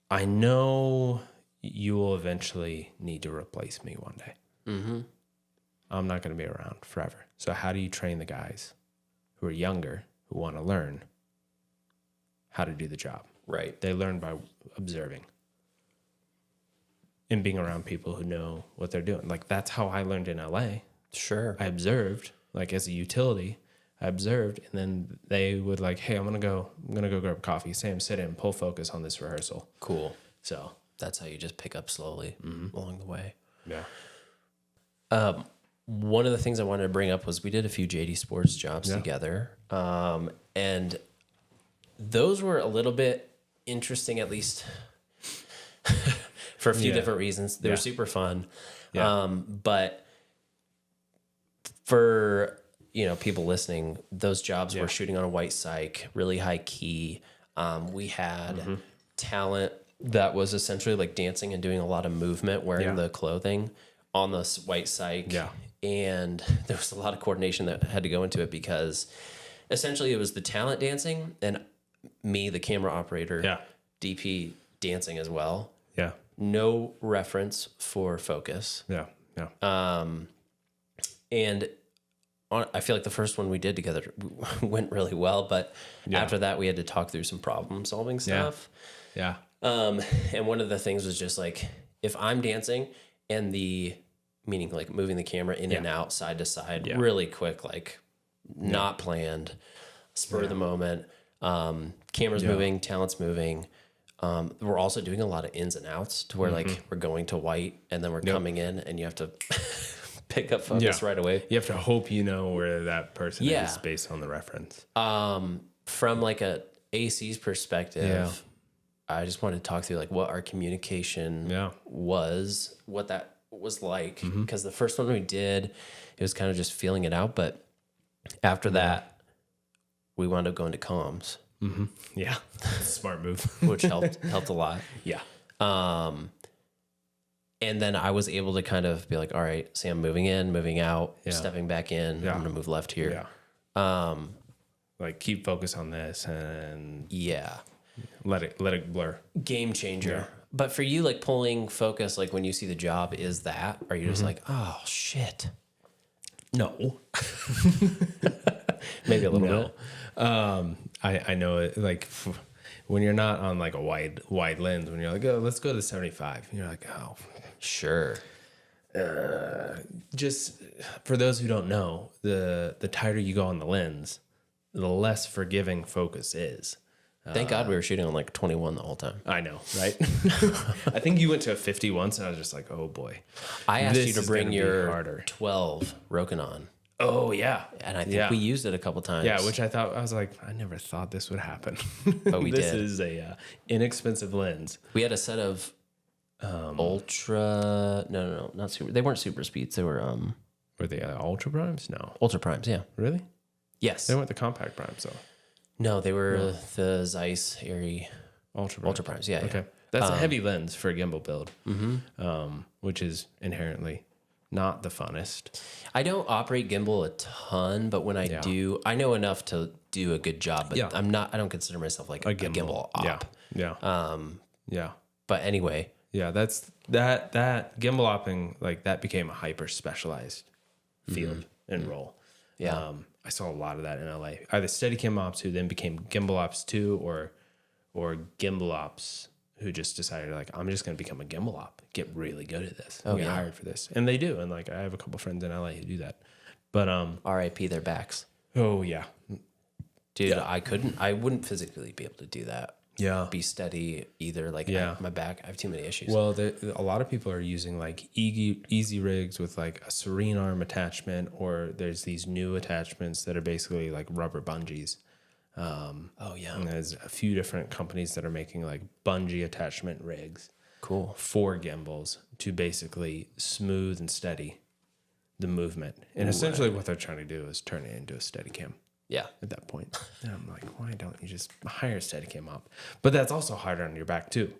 I know you will eventually need to replace me one day. I'm not going to be around forever. So how do you train the guys who are younger, who want to learn how to do the job? Right. They learn by observing and being around people who know what they're doing. Like that's how I learned in LA. Sure. I observed, like as a utility, I observed, and then they would like, hey, I'm gonna go grab coffee. Sam, sit in, pull focus on this rehearsal. Cool. So that's how you just pick up slowly along the way. Yeah. one of the things I wanted to bring up was we did a few JD Sports jobs together. And those were a little bit interesting, at least for a few different reasons. They were super fun. But for, people listening, those jobs were shooting on a white cyc, really high key. We had talent that was essentially like dancing and doing a lot of movement, wearing the clothing on this white cyc. Yeah. And there was a lot of coordination that had to go into it because essentially it was the talent dancing and me, the camera operator, DP dancing as well. Yeah. No reference for focus. Yeah. Yeah. And I feel like the first one we did together went really well, but after that we had to talk through some problem solving stuff. Yeah. And one of the things was just like, if I'm dancing and meaning like moving the camera in and out, side to side, really quick, like not planned, spur of the moment, camera's moving, talent's moving. We're also doing a lot of ins and outs to where like we're going to white and then we're coming in and you have to pick up focus right away. You have to hope you know where that person is based on the reference. From like a AC's perspective, I just wanted to talk through like what our communication was, what that was like. Because the first one we did, it was kind of just feeling it out. But after that, we wound up going to comms. Yeah, smart move, which helped a lot. Yeah. And then I was able to kind of be like, all right, Sam, moving in, moving out, stepping back in. I'm gonna move left here. Like keep focus on this and let it blur. Game changer. But for you, like pulling focus, like when you see the job, is that? Or are you just like, oh shit? No. Maybe a little bit. I know it, like when you're not on like a wide lens, when you're like, oh, let's go to 75. And you're like, oh, sure. Just for those who don't know, the tighter you go on the lens, the less forgiving focus is. Thank God we were shooting on like 21 the whole time. I know, right? I think you went to a 50 once, and I was just like, oh boy. I asked you to bring your 12 Rokinon. Oh, yeah. And I think we used it a couple times. Yeah, which I was like, I never thought this would happen. But we did. This is a inexpensive lens. We had a set of ultra, no, not super. They weren't super speeds. They were they ultra primes? No. Ultra primes, yeah. Really? Yes. They weren't the compact primes, though. No, they were the Zeiss Airy Ultra primes. Yeah. Okay. That's a heavy lens for a gimbal build, which is inherently not the funnest. I don't operate gimbal a ton, but when I do, I know enough to do a good job. But I don't consider myself like a gimbal op. Yeah. But anyway. Yeah, that's that gimbal opping, like that became a hyper specialized field and role. Yeah. I saw a lot of that in LA. Either Steadicam ops who then became gimbal ops too, or gimbal ops who just decided like, I'm just going to become a gimbal op, get really good at this, get hired for this, and they do. And like I have a couple friends in LA who do that. But R.I.P. their backs. Oh yeah, dude, I wouldn't physically be able to do that. Yeah, be steady either. Like my back, I have too many issues. Well, a lot of people are using like easy rigs with like a serene arm attachment, or there's these new attachments that are basically like rubber bungees. And there's a few different companies that are making like bungee attachment rigs. Cool. For gimbals to basically smooth and steady the movement. And essentially what they're trying to do is turn it into a Steadicam. Yeah. At that point. And I'm like, why don't you just hire a Steadicam op? But that's also harder on your back too.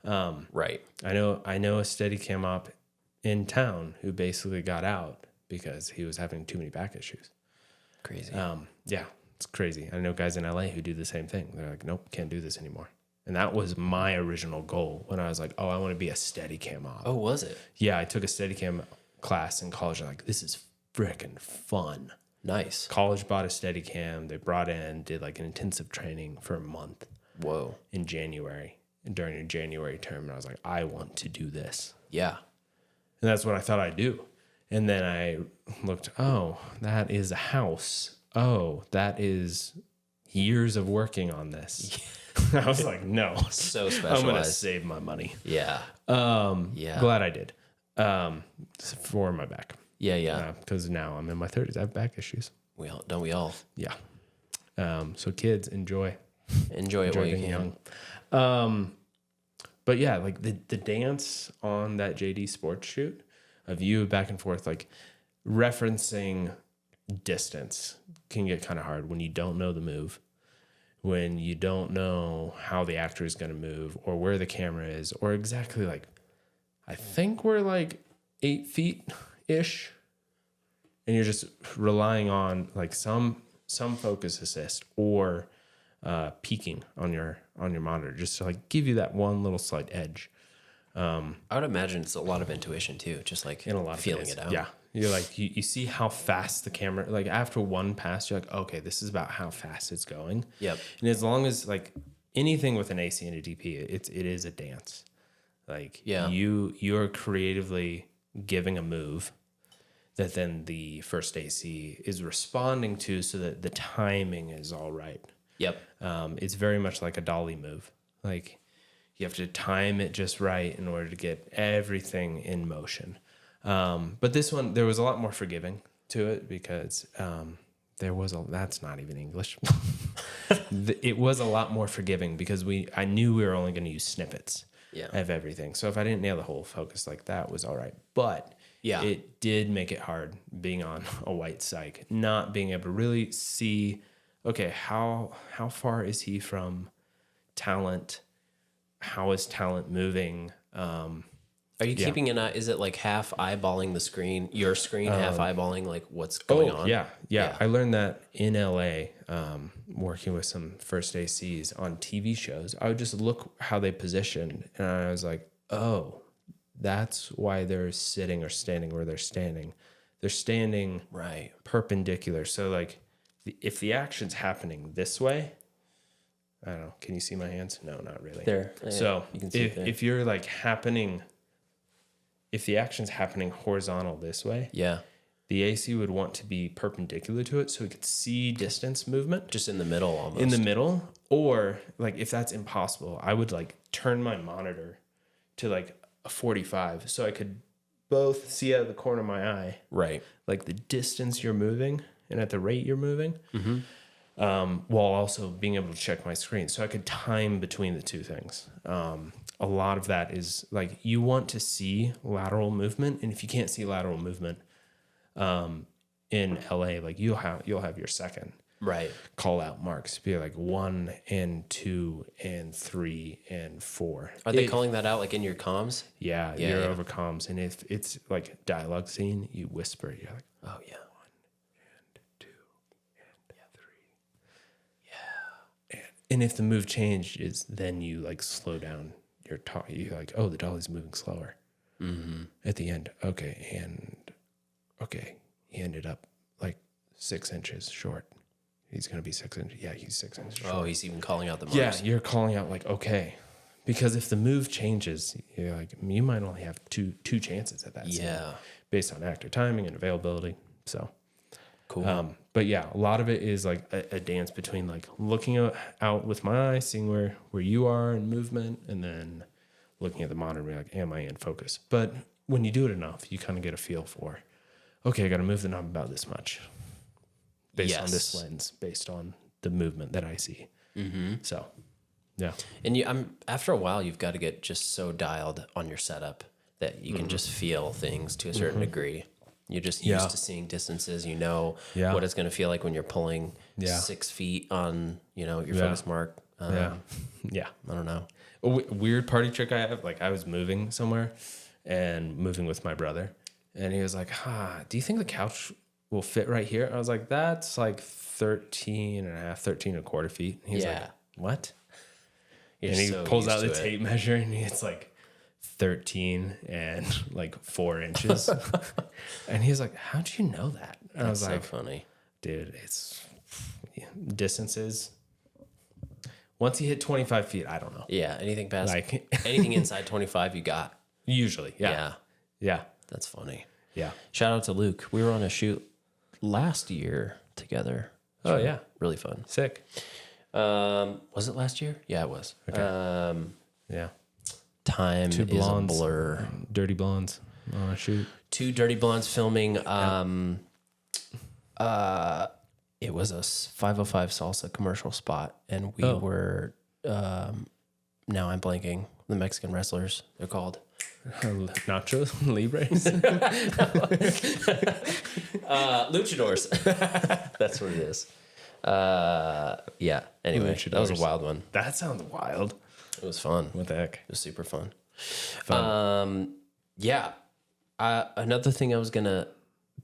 Right. I know a Steadicam op in town who basically got out because he was having too many back issues. Crazy. Yeah, it's crazy. I know guys in LA who do the same thing. They're like, nope, can't do this anymore. And that was my original goal when I was like, oh, I want to be a Steadicam op. Oh, was it? Yeah, I took a Steadicam class in college. I'm like, this is freaking fun. Nice. College bought a Steadicam. They brought in, did like an intensive training for a month. Whoa. In January, during a January term. And I was like, I want to do this. Yeah. And that's what I thought I'd do. And then I looked, oh, that is a house. Oh, that is years of working on this. I was like, no. So specialized. I'm going to save my money. Yeah. Glad I did. For my back. Yeah. Because now I'm in my 30s. I have back issues. Don't we all? Yeah. So kids, enjoy Enjoy it while you being can. young. But yeah, like the dance on that JD Sports shoot of you back and forth, like referencing distance can get kind of hard when you don't know the move, when you don't know how the actor is going to move or where the camera is, or exactly like, I think we're like 8 feet ish. And you're just relying on like some focus assist or peaking on your monitor just to like give you that one little slight edge. I would imagine it's a lot of intuition too, just like In a lot of feeling ways. it out. Yeah. You're like, you see how fast the camera, like after one pass, you're like, okay, this is about how fast it's going. Yep. And as long as like anything with an AC and a DP, it is a dance. Like you're creatively giving a move that then the first AC is responding to so that the timing is all right. Yep. It's very much like a dolly move. Like you have to time it just right in order to get everything in motion. But this one, there was a lot more forgiving to it because that's not even English. It was a lot more forgiving because I knew we were only going to use snippets of everything. So if I didn't nail the whole focus, like that was all right. But it did make it hard being on a white psych, not being able to really see, okay, how far is he from talent? How is talent moving? Are you keeping an eye? Is it like half eyeballing the screen, your screen, half eyeballing like what's going on? Yeah. I learned that in LA, working with some first ACs on TV shows. I would just look how they positioned, and I was like, oh, that's why they're sitting or standing where they're standing. They're standing right perpendicular. So like, if the action's happening this way, I don't know. Can you see my hands? No, not really. There. So you can see if you're like if the action's happening horizontal this way, the AC would want to be perpendicular to it so we could see distance movement. Just in the middle almost. In the middle. Or like if that's impossible, I would like turn my monitor to like a 45 so I could both see out of the corner of my eye. Right. Like the distance you're moving and at the rate you're moving. While also being able to check my screen. So I could time between the two things. A lot of that is like you want to see lateral movement. And if you can't see lateral movement in LA, like you'll have your second call out marks. Be like 1 and 2 and 3 and 4. Are they calling that out like in your comms? Yeah, you're over comms. And if it's like dialogue scene, you whisper. You're like, oh yeah. And if the move changes, then you like slow down your talk. You're like, oh, the dolly's moving slower. At the end, okay, he ended up like 6 inches short. He's gonna be 6 inches. Yeah, he's 6 inches short. Oh, he's even calling out the marks. Yeah, you're calling out like, okay, because if the move changes, you're like, you might only have two chances at that. Scene based on actor timing and availability. So cool. But yeah, a lot of it is like a dance between like looking out with my eye, seeing where you are in movement, and then looking at the monitor and be like, am I in focus? But when you do it enough, you kind of get a feel for, okay, I got to move the knob about this much based on this lens, based on the movement that I see. So, yeah. And after a while, you've got to get just so dialed on your setup that you can just feel things to a certain degree. You're just used to seeing distances. You know what it's going to feel like when you're pulling 6 feet on, your focus mark. Yeah. I don't know. A weird party trick I have, like I was moving somewhere and moving with my brother, and he was like, do you think the couch will fit right here? I was like, that's like 13 and a quarter feet. And he's like, what? And he pulls out the tape measure and it's like 13 and like 4 inches. And he's like, how'd you know that? And I was like, funny. Dude, it's distances. Once you hit 25 feet, I don't know. Yeah, anything past, anything inside 25 you got. Usually, yeah. That's funny. Yeah. Shout out to Luke. We were on a shoot last year together. Oh, yeah. Really fun. Sick. Was it last year? Yeah, it was. Okay. Yeah. Time Two blondes, is a blur. Dirty blondes on a shoot. Two Dirty Blondes filming. It was a 505 salsa commercial spot, and we were. Now I'm blanking. The Mexican wrestlers, they're called Nacho Libres. luchadors. That's what it is. Yeah. Anyway, Luchadors. That was a wild one. That sounds wild. It was fun. What the heck? It was super fun. Yeah. Another thing I was gonna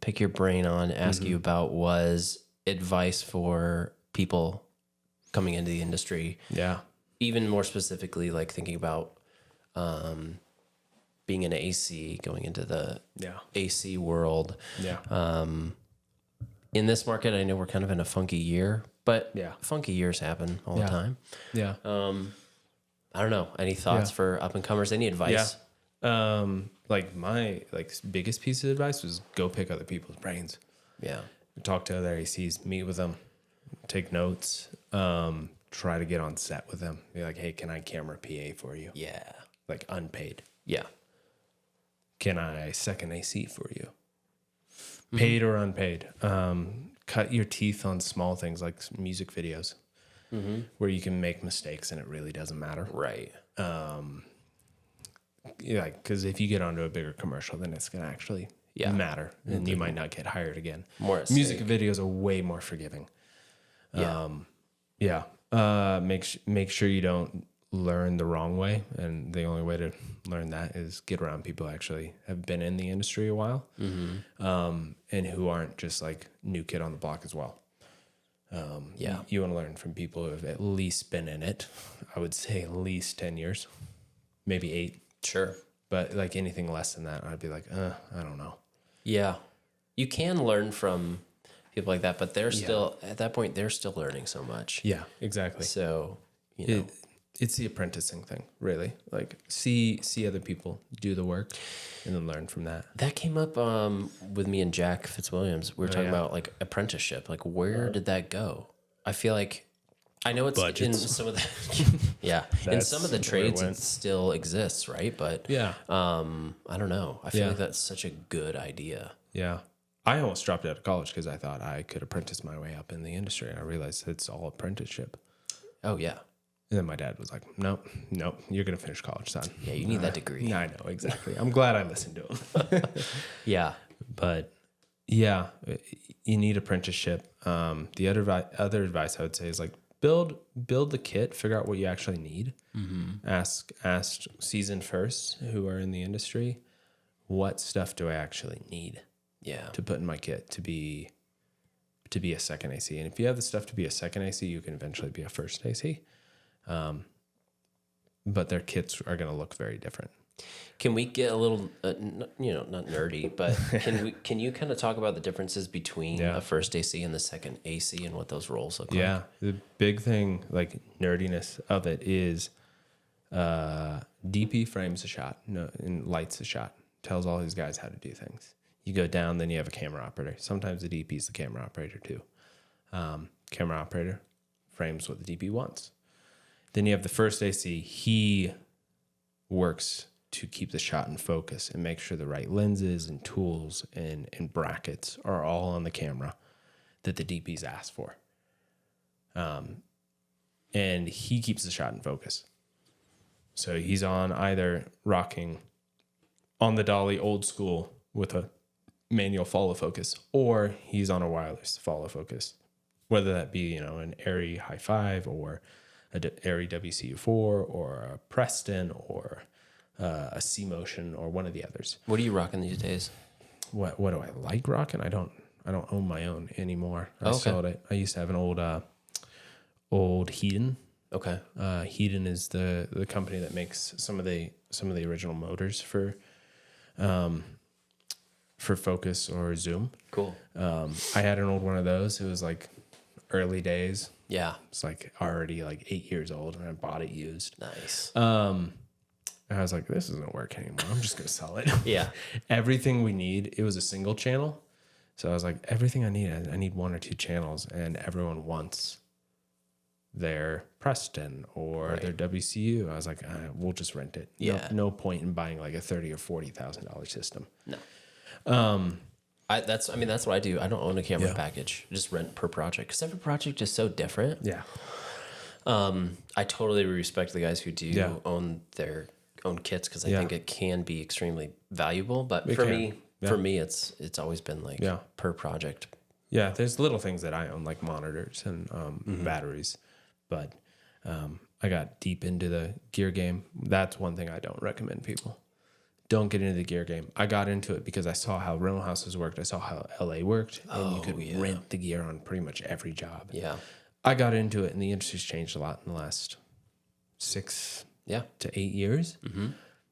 pick your brain on, ask you about, was advice for people coming into the industry. Yeah. Even more specifically, like thinking about being an AC, going into the AC world. Yeah. In this market, I know we're kind of in a funky year, but funky years happen all the time. Yeah. I don't know. Any thoughts for up and comers? Any advice? Yeah. Like my biggest piece of advice was go pick other people's brains. Yeah. Talk to other ACs, meet with them, take notes, try to get on set with them. Be like, hey, can I camera PA for you? Yeah. Like unpaid. Yeah. Can I second AC for you? Paid or unpaid. Cut your teeth on small things like music videos where you can make mistakes and it really doesn't matter. Right. Yeah, because if you get onto a bigger commercial, then it's going to actually matter, and you might not get hired again. More at music stake. videos are way more forgiving. Yeah. Make sure you don't learn the wrong way, and the only way to learn that is get around people who actually have been in the industry a while, and who aren't just like new kid on the block as well. You want to learn from people who have at least been in it. I would say at least 10 years, maybe 8. Sure. But like anything less than that, I'd be like, I don't know. Yeah. You can learn from people like that, but they're still, at that point, they're still learning so much. Yeah, exactly. So, you know. It's the apprenticing thing, really. Like see other people do the work and then learn from that. That came up with me and Jack Fitzwilliams. We were talking about like apprenticeship. Like, where did that go? I feel like, I know it's Budgets. in some of the, in some of the trades it still exists, right? But I don't know. I feel like that's such a good idea. Yeah. I almost dropped out of college because I thought I could apprentice my way up in the industry. And I realized it's all apprenticeship. Oh, yeah. And then my dad was like, nope, you're going to finish college, son. Yeah, you need that degree. I know, exactly. I'm glad I listened to him. Yeah. But yeah, you need apprenticeship. The other advice I would say is like build the kit, figure out what you actually need. Ask seasoned firsts who are in the industry, what stuff do I actually need to put in my kit to be a second AC? And if you have the stuff to be a second AC, you can eventually be a first AC. But their kits are going to look very different. Can we get a little, not nerdy, but can you kind of talk about the differences between a first AC and the second AC and what those roles look like? Yeah, the big thing, like nerdiness of it, is DP frames a shot, and lights a shot, tells all his guys how to do things. You go down, then you have a camera operator. Sometimes the DP is the camera operator too. Camera operator frames what the DP wants. Then you have the first AC. He works to keep the shot in focus and make sure the right lenses and tools and brackets are all on the camera that the DP's asked for. And he keeps the shot in focus. So he's on either rocking on the dolly old school with a manual follow focus, or he's on a wireless follow focus, whether that be, an Arri High 5 or a Arri WCU4 or a Preston or a C-Motion or one of the others. What are you rocking these days? What do I like rocking? I don't own my own anymore. I sold it. I used to have an old Hedon. Okay. Hedon is the company that makes some of the original motors for Focus or Zoom. Cool. I had an old one of those. It was like early days. Yeah. It's like already like 8 years old, and I bought it used. Nice. And I was like, this doesn't work anymore. I'm just going to sell it. Yeah. Everything we need, it was a single channel. So I was like, everything I need 1 or 2 channels, and everyone wants their Preston or their WCU. I was like, we'll just rent it. Yeah. No point in buying like a $30,000 or $40,000 system. No. That's what I do. I don't own a camera package. I just rent per project because every project is so different. Yeah. I totally respect the guys who do own their own kits because I think it can be extremely valuable. But for me, it's always been like per project. Yeah, there's little things that I own like monitors and batteries, but I got deep into the gear game. That's one thing I don't recommend people. Don't get into the gear game. I got into it because I saw how rental houses worked. I saw how LA worked, and you could rent the gear on pretty much every job. Yeah. I got into it, and the industry's changed a lot in the last 6 to 8 years. Mm-hmm.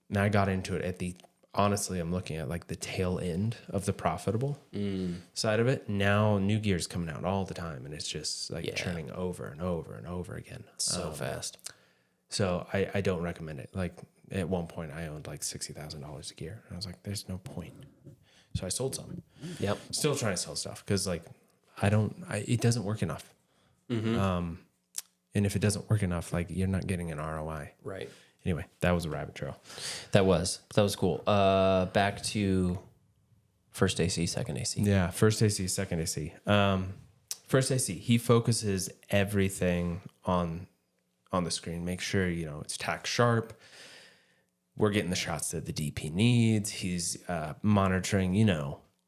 And I got into it honestly, I'm looking at like the tail end of the profitable side of it. Now new gear's coming out all the time, and it's just like churning over and over and over again. So fast. So I don't recommend it. Like at one point I owned like $60,000 of gear, and I was like, there's no point. So I sold some. Yep. Still trying to sell stuff because like it doesn't work enough. Mm-hmm. And if it doesn't work enough, like you're not getting an ROI. Right. Anyway, that was a rabbit trail. That was cool. Back to first AC, second AC. Yeah, first AC, second AC. First AC, he focuses everything on the screen. Make sure, it's tack sharp. We're getting the shots that the DP needs. He's monitoring,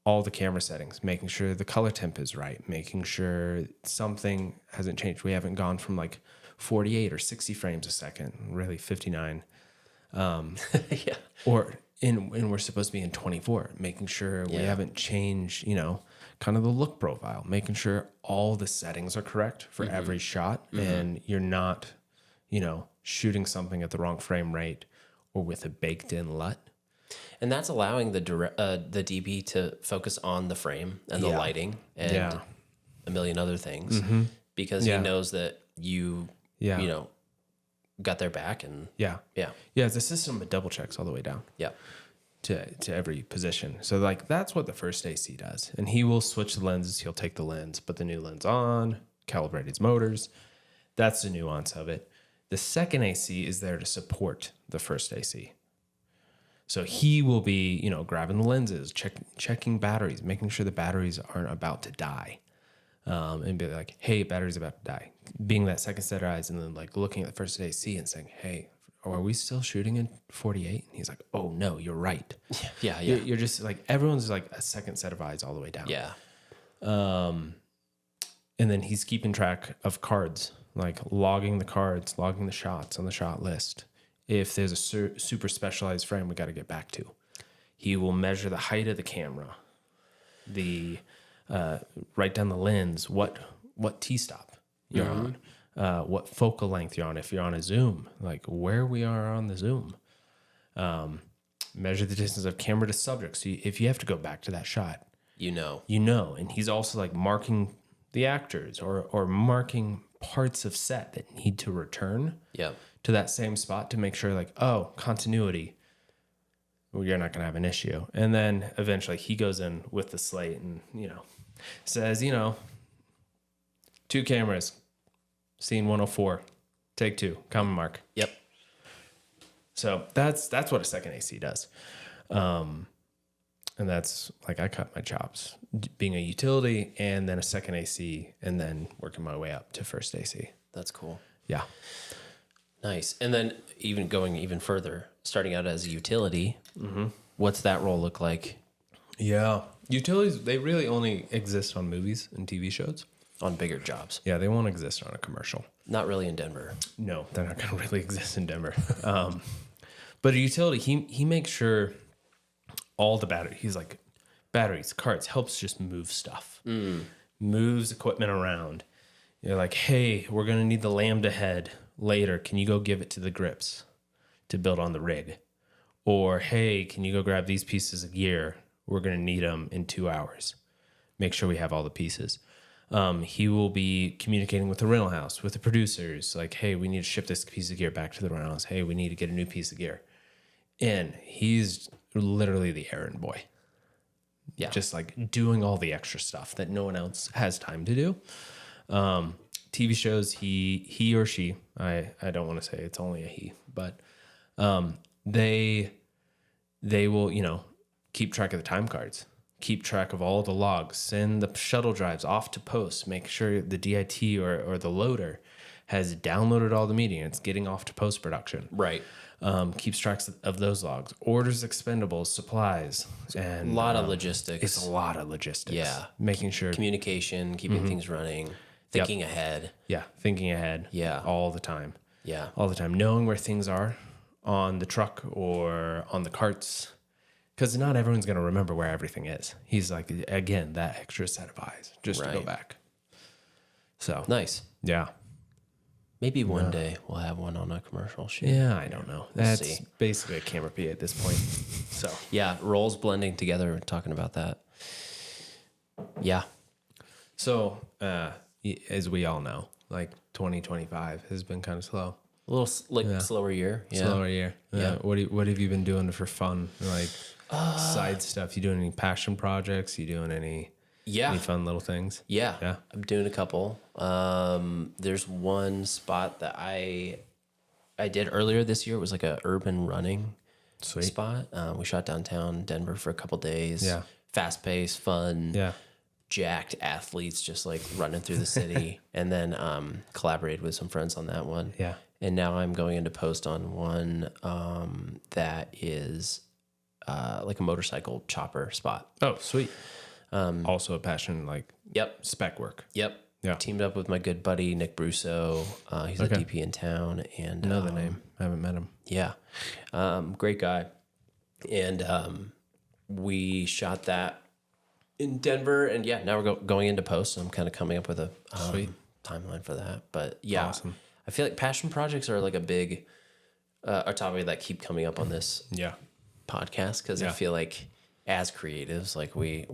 all the camera settings, making sure the color temp is right, making sure something hasn't changed. We haven't gone from like 48 or 60 frames a second, really 59. And we're supposed to be in 24, making sure we haven't changed, kind of the look profile, making sure all the settings are correct for every shot, and you're not, shooting something at the wrong frame rate or with a baked in LUT. And that's allowing the DP to focus on the frame and the lighting and a million other things because he knows that you got their back and it's a system of double checks all the way down to every position. So like that's what the first AC does, and he will switch the lenses. He'll take the lens, put the new lens on, calibrate his motors. That's the nuance of it. The second AC is there to support the first AC. So he will be, grabbing the lenses, checking batteries, making sure the batteries aren't about to die. And be like, hey, battery's about to die. Being that second set of eyes, and then like looking at the first AC and saying, hey, are we still shooting in 48? And he's like, oh no, you're right. Yeah. You're just like, everyone's like a second set of eyes all the way down. Yeah. And then he's keeping track of cards, like logging the cards, logging the shots on the shot list. If there's a super specialized frame we got to get back to, he will measure the height of the camera, write down the lens, what T-stop you're on, what focal length you're on. If you're on a zoom, like where we are on the zoom, measure the distance of camera to subject. So if you have to go back to that shot, and he's also like marking the actors or marking parts of set that need to return to that same spot to make sure like, continuity, well, you're not going to have an issue. And then eventually he goes in with the slate and, says, 2 cameras, scene 104, take 2, common mark. Yep. So that's what a second AC does. And that's like, I cut my chops being a utility and then a second AC and then working my way up to first AC. That's cool. Yeah. Nice. And then even going even further, starting out as a utility, what's that role look like? Yeah. Utilities, they really only exist on movies and TV shows. On bigger jobs. Yeah, they won't exist on a commercial. Not really in Denver. No, they're not going to really exist in Denver. But a utility, he makes sure all the battery, he's like, batteries, carts, helps just move stuff. Moves equipment around. You're like, hey, we're going to need the lambda head later. Can you go give it to the grips to build on the rig? Or, hey, can you go grab these pieces of gear? We're going to need them in 2 hours. Make sure we have all the pieces. He will be communicating with the rental house, with the producers. Like, hey, we need to ship this piece of gear back to the rental house. Hey, we need to get a new piece of gear. And he's literally the errand boy. Yeah. Just like doing all the extra stuff that no one else has time to do. TV shows, he or she, I don't want to say it's only a he, but they will, keep track of the time cards, keep track of all the logs, send the shuttle drives off to post, make sure the DIT or the loader has downloaded all the media and it's getting off to post-production. Right. Keeps tracks of those logs, orders expendables, supplies, and A lot of logistics. It's a lot of logistics. Yeah. Making sure. Communication, keeping things running, thinking ahead. Yeah. Thinking ahead. Yeah. All the time. Yeah. All the time. Knowing where things are on the truck or on the carts. Because not everyone's going to remember where everything is. He's like, again, that extra set of eyes just to go back. So. Nice. Yeah. Maybe one day we'll have one on a commercial shoot. Yeah, I don't know. We'll That's see. basically a camera P at this point. So. Yeah, roles blending together. We're talking about that. Yeah. So, as we all know, like 2025 has been kind of slow. A little slower year. Yeah. Slower year. Yeah. What have you been doing for fun? Like side stuff? You doing any passion projects? You doing any fun little things? Yeah. Yeah. I'm doing a couple. There's one spot that I did earlier this year. It was like a urban running spot. We shot downtown Denver for a couple days. Yeah. Fast paced, fun. Yeah. Jacked athletes just like running through the city. And then collaborated with some friends on that one. Yeah. And now I'm going into post on one that is like a motorcycle chopper spot. Oh, sweet. Also a passion, like spec work. Yep. Yeah. Teamed up with my good buddy Nick Brusso. He's a DP in town, and Know the name. I haven't met him. Yeah, great guy. And we shot that in Denver, and now we're going into post. And I'm kind of coming up with a timeline for that. But yeah, Awesome. I feel like passion projects are like a big a topic that keep coming up on this podcast because I feel like as creatives, like we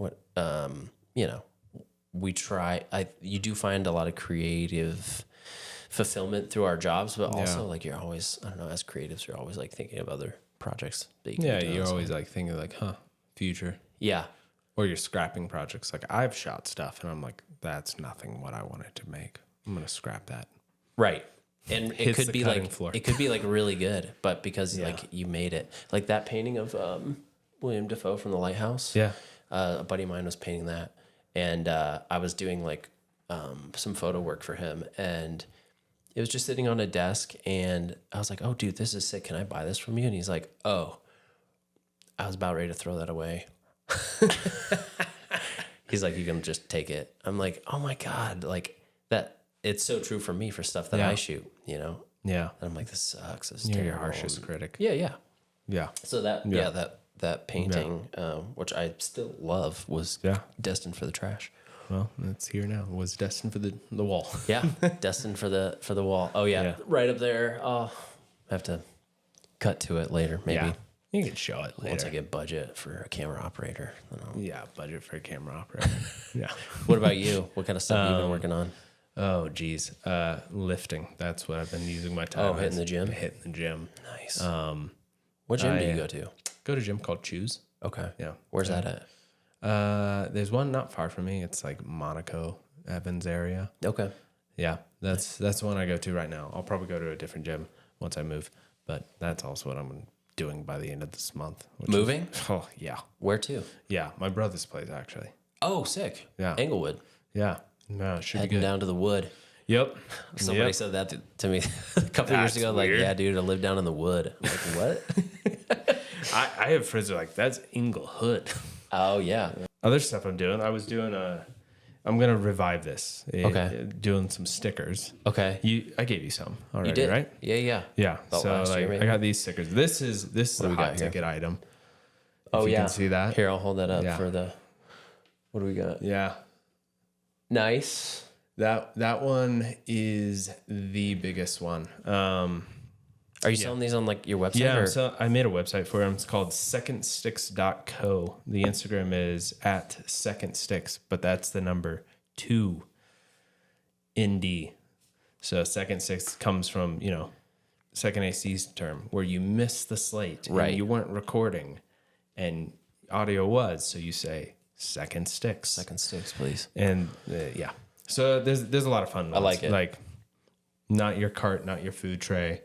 try. You do find a lot of creative fulfillment through our jobs, but also like you're always, I don't know, as creatives, you're always like thinking of other projects that you can do. You're always like thinking like, future. Yeah. Or you're scrapping projects. Like I've shot stuff and I'm like, that's nothing what I wanted to make. I'm gonna scrap that. Right. And it could be like floor. it could be like really good, but because like you made it, like that painting of William Dafoe from The Lighthouse. Yeah. A buddy of mine was painting that, and I was doing like some photo work for him, and it was just sitting on a desk, and I was like, "Oh, dude, this is sick. Can I buy this from you?" And he's like, "Oh." I was about ready to throw that away. He's like, "You can just take it." I'm like, "Oh my God!" Like that. It's so true for me for stuff that I shoot. You know. Yeah. And I'm like, "This sucks. This is You're your terrible." harshest critic. Yeah. So that painting, which I still love, was destined for the trash. Well, it's here now. It was destined for the wall. Yeah, destined for the wall. Oh yeah, right up there. Oh, I have to cut to it later, maybe. Yeah. You can show it later. Once I get budget for a camera operator. Budget for a camera operator. Yeah. What about you? What kind of stuff have you been working on? Oh, geez. Lifting. That's what I've been using my time. Hitting the gym? Hitting the gym. Nice. What gym do you go to? Go to a gym called Choose. Okay. Yeah. Where's that at? There's one not far from me. It's like Monaco, Evans area. Okay. Yeah. That's the one I go to right now. I'll probably go to a different gym once I move, but that's also what I'm doing by the end of this month. Moving? Oh, yeah. Where to? Yeah. My brother's place, actually. Oh, sick. Yeah. Englewood. Yeah. No, it should be Heading good. down to the wood. Yep. Somebody said that to me a couple years ago. weird. Like, yeah, dude, I live down in the wood. I'm like, what? I have friends who are like, that's Inglehood. Oh, yeah. Other stuff I'm doing, I'm going to revive this. Okay. Doing some stickers. Okay. I gave you some already, You did? right? Yeah. Yeah. About so last year, like, maybe? I got these stickers. This is a we hot got here? ticket item. Oh, If you yeah. can see that. Here, I'll hold that up Yeah. for the. What do we got? Yeah. Nice. That one is the biggest one. Are you selling these on like your website? Yeah, or? so I made a website for them. It's called secondsticks.co. The Instagram is @secondsticks, but that's the number 2 ND. So second sticks comes from, second AC's term where you miss the slate Right. and you weren't recording and audio was, so you say second sticks. Second sticks, please. And yeah. So there's a lot of fun ones. I like it. Like not your cart, not your food tray,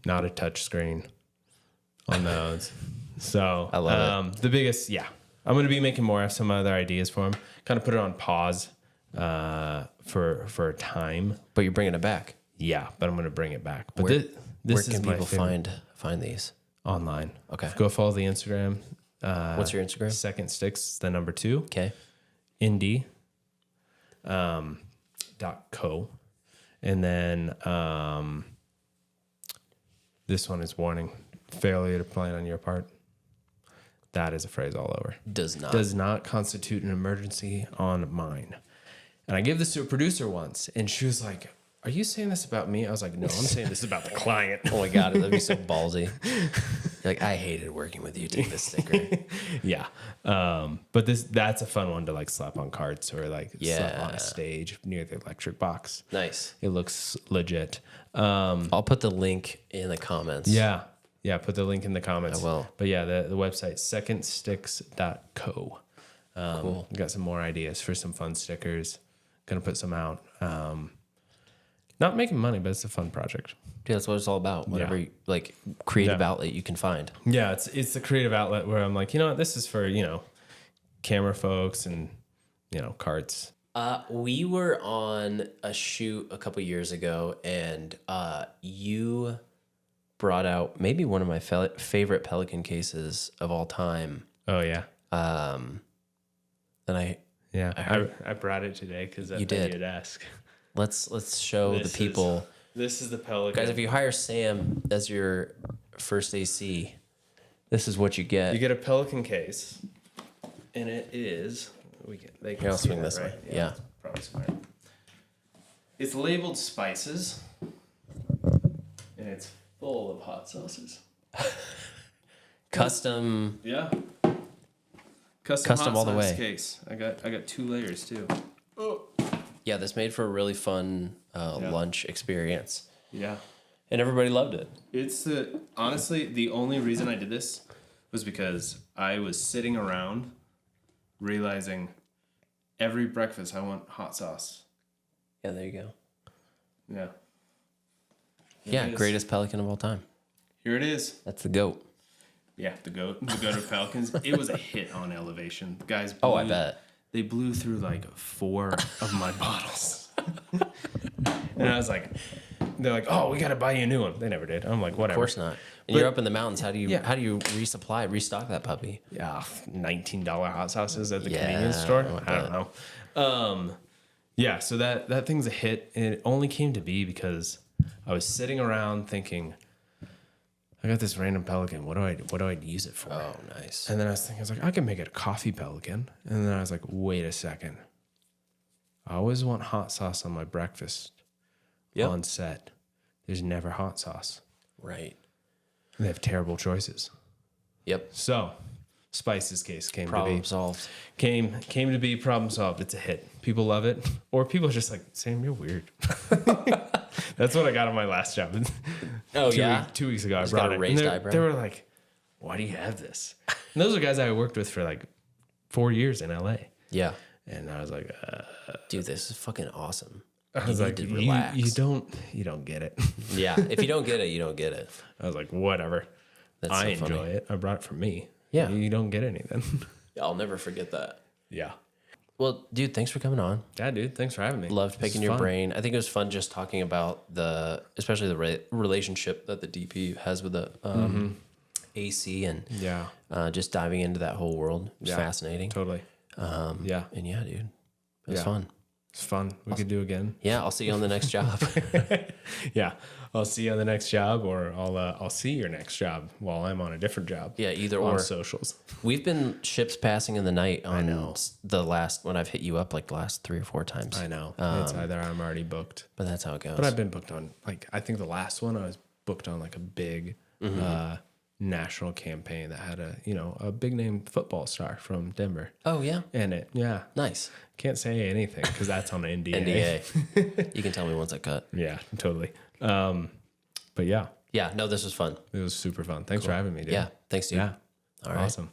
not a touch screen on those. So I love it. The biggest, I'm going to be making more. I have some other ideas for him. Kind of put it on pause for a time. But you're bringing it back. Yeah, but I'm going to bring it back. But Where this can is my people favorite. Find these? Online. Okay. Go follow the Instagram. What's your Instagram? Second Sticks, the number 2. Okay. Indie. .co. And then this one is warning. Failure to plan on your part. That is a phrase all over. Does not constitute an emergency on mine. And I gave this to a producer once, and she was like, "Are you saying this about me?" I was like, "No, I'm saying this about the client." Oh my God, that'd be so ballsy. You're like, I hated working with you. Take this sticker. Yeah. But that's a fun one to like slap on cards or like slap on Yeah. a stage near the electric box. Nice. It looks legit. I'll put the link in the comments. Yeah. Yeah, put the link in the comments. I will. But yeah, the website, secondsticks.co. Cool. Got some more ideas for some fun stickers. Gonna put some out. Not making money, but it's a fun project. Yeah, that's what it's all about. Whatever like creative outlet you can find. Yeah, it's the creative outlet where I'm like, you know what, this is for, camera folks and, carts. We were on a shoot a couple years ago, and you brought out maybe one of my favorite Pelican cases of all time. Oh yeah. And I brought it today because I You did. you'd ask. let's show the people. This is the Pelican. Guys, if you hire Sam as your first AC, this is what you get. You get a Pelican case, and it is. They can Here, I'll see swing that, this right? way. Yeah. Probably smart. It's labeled spices, and it's full of hot sauces. Custom. Yeah. Custom hot all the sauce way. case. I got 2 layers too. Yeah, this made for a really fun lunch experience, Yeah. and everybody loved it. It's honestly the only reason I did this was because I was sitting around realizing every breakfast I want hot sauce. Yeah, there you go. Yeah. Yeah, It is. greatest Pelican of all time. Here it is. That's the GOAT. Yeah, the goat of Pelicans. It was a hit on Elevation. The guys Oh, I bet. They blew through like 4 of my bottles. And I was like, they're like, "Oh, we got to buy you a new one." They never did. I'm like, whatever. Of course not. And you're up in the mountains. How do you restock that puppy? Yeah, $19 hot sauces at the Yeah, convenience store. I I don't know. Yeah, so that thing's a hit, and it only came to be because I was sitting around thinking, I got this random Pelican. What do I use it for? Oh, nice. And then I was like, I can make it a coffee Pelican. And then I was like, wait a second. I always want hot sauce on my breakfast on set. There's never hot sauce. Right. They have terrible choices. Yep. So, Spices case came Problem to be. solved. Came to be, problem solved. It's a hit. People love it. Or people are just like, Sam, you're weird. That's what I got on my last job. Oh, Two weeks ago, I Just brought got a it. raised And eyebrow? they were like, why do you have this? And those are guys I worked with for like 4 years in LA. Yeah. And I was like, Dude, this is fucking awesome. I was like, to relax. you don't get it. Yeah. If you don't get it, you don't get it. I was like, whatever. That's I so enjoy funny. it. I brought it for me. Yeah. You don't get anything. I'll never forget that. Yeah. Well, dude, thanks for coming on. Yeah, dude. Thanks for having me. Loved picking It's your fun. brain. I think it was fun just talking about especially the relationship that the DP has with the AC and Yeah. just diving into that whole world. It's fascinating. Totally. Yeah. And yeah, dude, it was Yeah. fun. It's fun. We could do again. Yeah, I'll see you on the next job. Yeah. I'll see you on the next job, or I'll see your next job while I'm on a different job. Yeah, either on or. socials. We've been ships passing in the night on when I've hit you up like the last 3 or 4 times. I know. It's either I'm already booked, But that's how it goes. but I've been booked on I think the last one I was booked on like a big national campaign that had a big name football star from Denver Oh, yeah? in it. Yeah. Nice. Can't say anything because that's on NDA. NDA. You can tell me once I cut. Yeah, totally. But yeah, Yeah, no, this was fun. it was super fun. Thanks for having me, dude. Yeah, thanks, dude. Yeah. All right. Awesome.